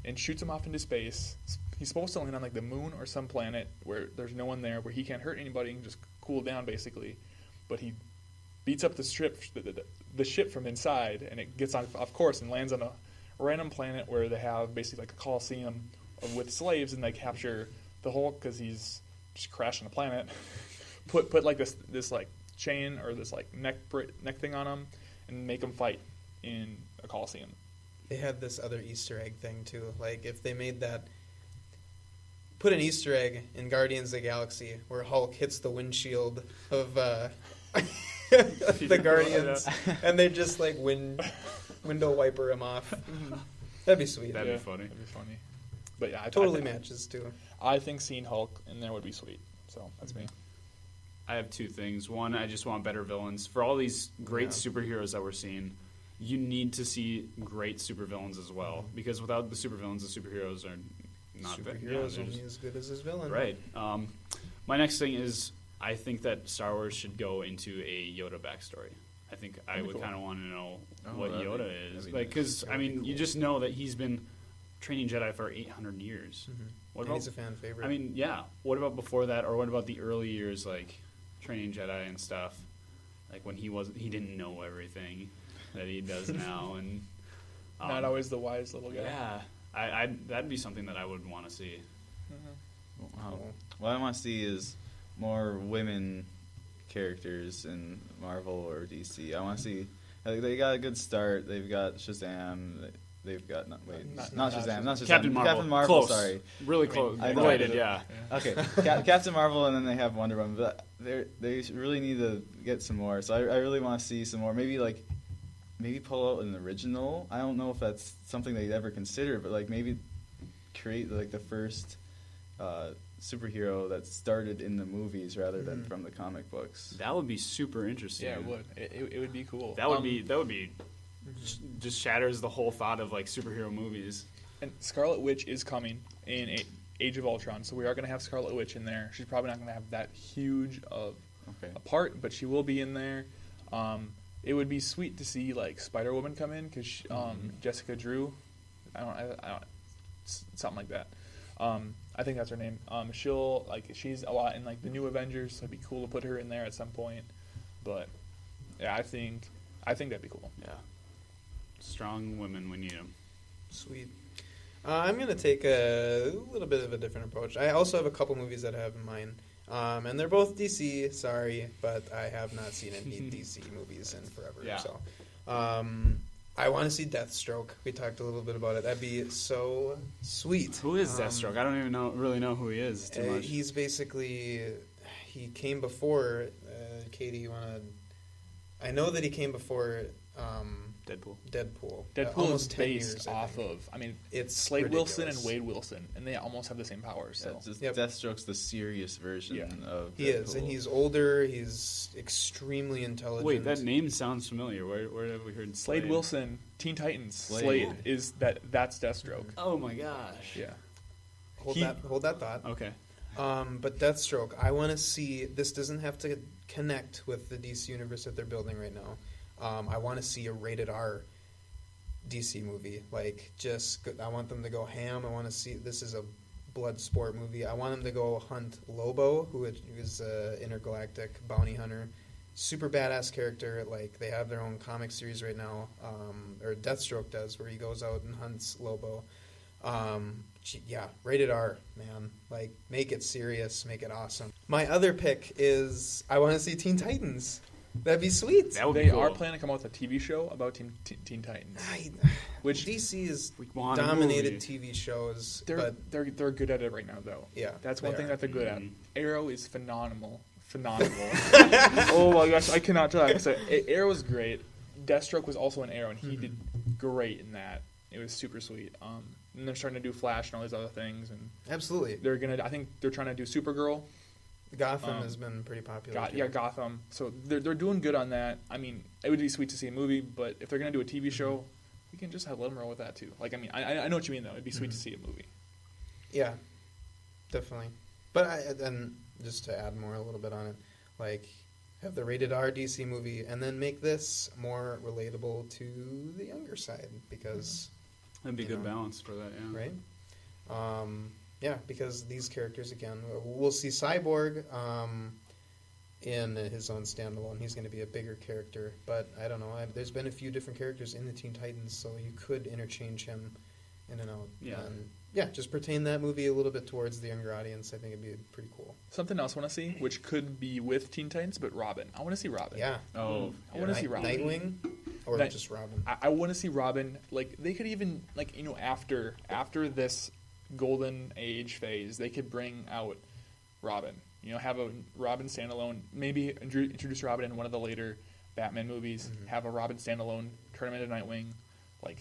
and shoots him off into space. He's supposed to land on the moon or some planet where there's no one there, where he can't hurt anybody and just cool down basically. But he beats up the ship from inside, and it gets off course and lands on a random planet where they have basically a Coliseum with slaves, and they capture the Hulk because he's just crashing the planet. put this chain or this neck thing on him and make him fight in a Coliseum. They had this other Easter egg thing too. If they made that, put an Easter egg in Guardians of the Galaxy where Hulk hits the windshield of the Guardians, and they just window wiper him off. That'd be sweet. That'd be funny. That'd be funny. But yeah, totally matches too. I think seeing Hulk in there would be sweet. So that's me. I have 2 things. One, I just want better villains. For all these great superheroes that we're seeing, you need to see great supervillains as well. Because without the supervillains, the superheroes are not superheroes only as good as his villain. Right. My next thing is I think that Star Wars should go into a Yoda backstory. I think I would kind of want to know what Yoda is. Because, you just know that he's been training Jedi for 800 years. Mm-hmm. What about, he's a fan favorite. Yeah. What about before that, or what about the early years, training Jedi and stuff? When he didn't know everything that he does now, and not always the wise little guy. Yeah, that'd be something that I would want to see. Mm-hmm. Wow. What I want to see is more women characters in Marvel or DC. I want to see they got a good start. They've got Shazam. They've got not Shazam. Captain Marvel. Close. Sorry, really close. Related, yeah. Okay, Captain Marvel, and then they have Wonder Woman. But they really need to get some more. So I really want to see some more. Maybe pull out an original. I don't know if that's something they'd ever consider, but maybe create the first superhero that started in the movies rather than from the comic books. That would be super interesting. Yeah, it would. It would be cool. That would be. Just shatters the whole thought of superhero movies. And Scarlet Witch is coming in Age of Ultron, so we are going to have Scarlet Witch in there. She's probably not going to have that huge of a part, but she will be in there. It would be sweet to see Spider-Woman come in because Jessica Drew, I don't something like that. I think that's her name. She's a lot in the New Avengers, so it'd be cool to put her in there at some point. But yeah, I think that'd be cool. Yeah. Strong women, we need them. Sweet. I'm going to take a little bit of a different approach. I also have a couple movies that I have in mind. And they're both DC, sorry, but I have not seen any DC movies in forever. Yeah. So I want to see Deathstroke. We talked a little bit about it. That'd be so sweet. Who is Deathstroke? I don't even really know who he is too much. He's basically, he came before, Katie, you want to I know that he came before Deadpool. Deadpool almost is 10 based years, I off think. of. I mean, It's Slade Wilson and ridiculous. Wade Wilson, and they almost have the same powers. So Deathstroke's the serious version of He is, and Deadpool. he's older. He's extremely intelligent. Wait, that name sounds familiar. Where have we heard Slade Wilson, Teen Titans. Slade. Slade is that's Deathstroke. Oh my gosh. Yeah. Hold that thought. Okay. But Deathstroke, I want to see. This doesn't have to connect with the DC universe that they're building right now. I want to see a rated R DC movie. Like, I want them to go ham. I want to see. This is a blood sport movie. I want them to go hunt Lobo, who is an intergalactic bounty hunter. Super badass character. Like, they have their own comic series right now, or Deathstroke does, where he goes out and hunts Lobo. Yeah, rated R, man. Like, make it serious, make it awesome. My other pick is I want to see Teen Titans. That'd be sweet. That would They be cool. are planning to come out with a TV show about Teen Titans. Which DC has We want a dominated movie. TV shows, they're but they're good at it right now, though. Yeah, That's one they thing are. that they're good at. Mhm. Arrow is phenomenal. Oh my gosh, I cannot tell you. So Arrow is great. Deathstroke was also an Arrow, and he did great in that. It was super sweet. And they're starting to do Flash and all these other things, and absolutely. I think they're trying to do Supergirl. Gotham has been pretty popular. too. Gotham. So they're doing good on that. I mean, it would be sweet to see a movie, but if they're gonna do a TV show, we can just let them roll with that too. Like, I mean, I know what you mean though. It'd be sweet to see a movie. Yeah, definitely. But and just to add more a little bit on it, like, have the rated R DC movie, and then make this more relatable to the younger side, because That'd be a you good know, balance for that, yeah. right? Yeah, because these characters, again, we'll see Cyborg in his own standalone. He's going to be a bigger character, but I don't know. There's been a few different characters in the Teen Titans, so you could interchange him in and out. Yeah. And yeah, just pertain that movie a little bit towards the younger audience. I think it'd be pretty cool. Something else I want to see, which could be with Teen Titans, but Robin. I want to see Robin. Yeah. Oh, I want to see Robin. Nightwing, or Night- just Robin. I want to see Robin. Like, they could even, like, you know, after this golden age phase, they could bring out Robin. You know, have a Robin standalone. Maybe introduce Robin in one of the later Batman movies. Have a Robin standalone. Turn him into Nightwing. Like,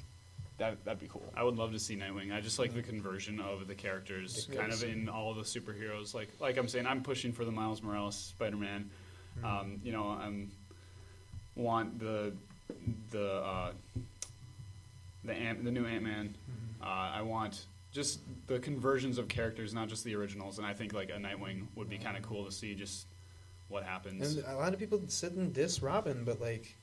that'd be cool. I would love to see Nightwing. I just like the conversion of the characters, kind of in all of the superheroes. Like I'm saying, I'm pushing for the Miles Morales Spider-Man. You know, I want the new Ant-Man. I want just the conversions of characters, not just the originals. And I think like a Nightwing would be kind of cool to see just what happens. And a lot of people sit and diss Robin, but like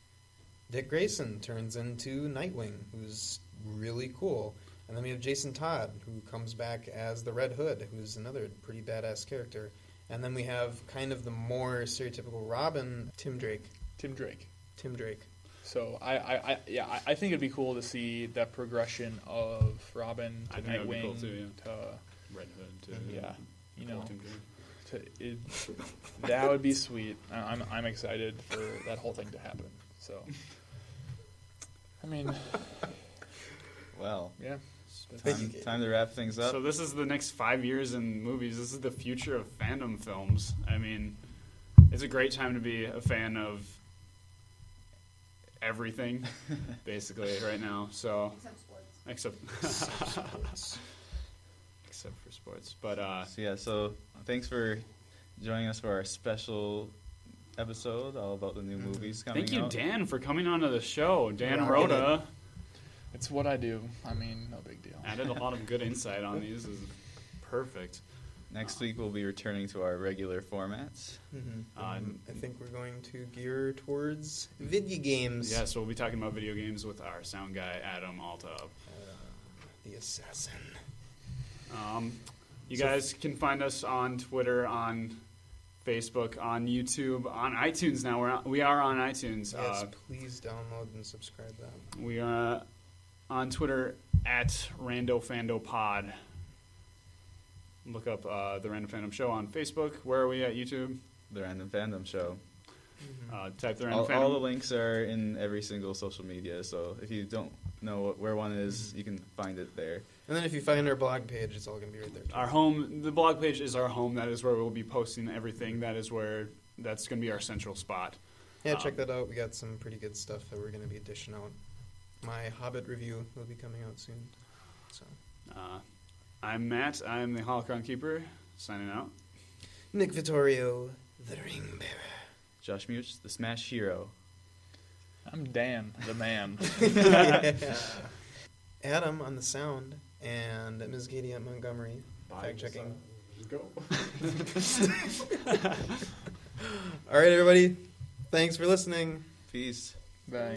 Dick Grayson turns into Nightwing, who's really cool. And then we have Jason Todd, who comes back as the Red Hood, who's another pretty badass character. And then we have kind of the more stereotypical Robin, Tim Drake. So I think it'd be cool to see that progression of Robin to I think that'd be Nightwing cool too, yeah. to Red Hood to you know, Tim Drake. that would be sweet. I'm excited for that whole thing to happen. So, I mean, well, yeah. time to wrap things up. So this is the next 5 years in movies. This is the future of fandom films. I mean, it's a great time to be a fan of everything, basically, right now. So, Except sports. except for sports. But So thanks for joining us for our special episode all about the new movies coming thank you, out. Dan, for coming onto the show. Dan Rocking Rhoda It's what I do. I mean, no big deal. added a lot of good insight on these. This is perfect. Next week we'll be returning to our regular formats. I think we're going to gear towards video games. Yeah, so we'll be talking about video games with our sound guy, Adam Alta. The assassin. You guys can find us on Twitter, on Facebook, on YouTube, on iTunes now. We are on iTunes. Yes, please download and subscribe that. We are on Twitter at RandoFandoPod. Look up the Random Fandom Show on Facebook. Where are we at YouTube? The Random Fandom Show. Type the Random Fandom. All the links are in every single social media, so if you don't know where one is, you can find it there. And then if you find our blog page, it's all going to be right there, too. Our home, the blog page is our home. That is where we'll be posting everything. That's going to be our central spot. Yeah, check that out. We got some pretty good stuff that we're going to be dishing out. My Hobbit review will be coming out soon. So, I'm Matt. I'm the Holocron Keeper. Signing out. Nick Vittorio, the Ring Bearer. Josh Much, the Smash Hero. I'm Dan, the man. Yeah. Adam on the sound, and Ms. Katie at Montgomery. Fact checking. Go. All right, everybody. Thanks for listening. Peace. Bye.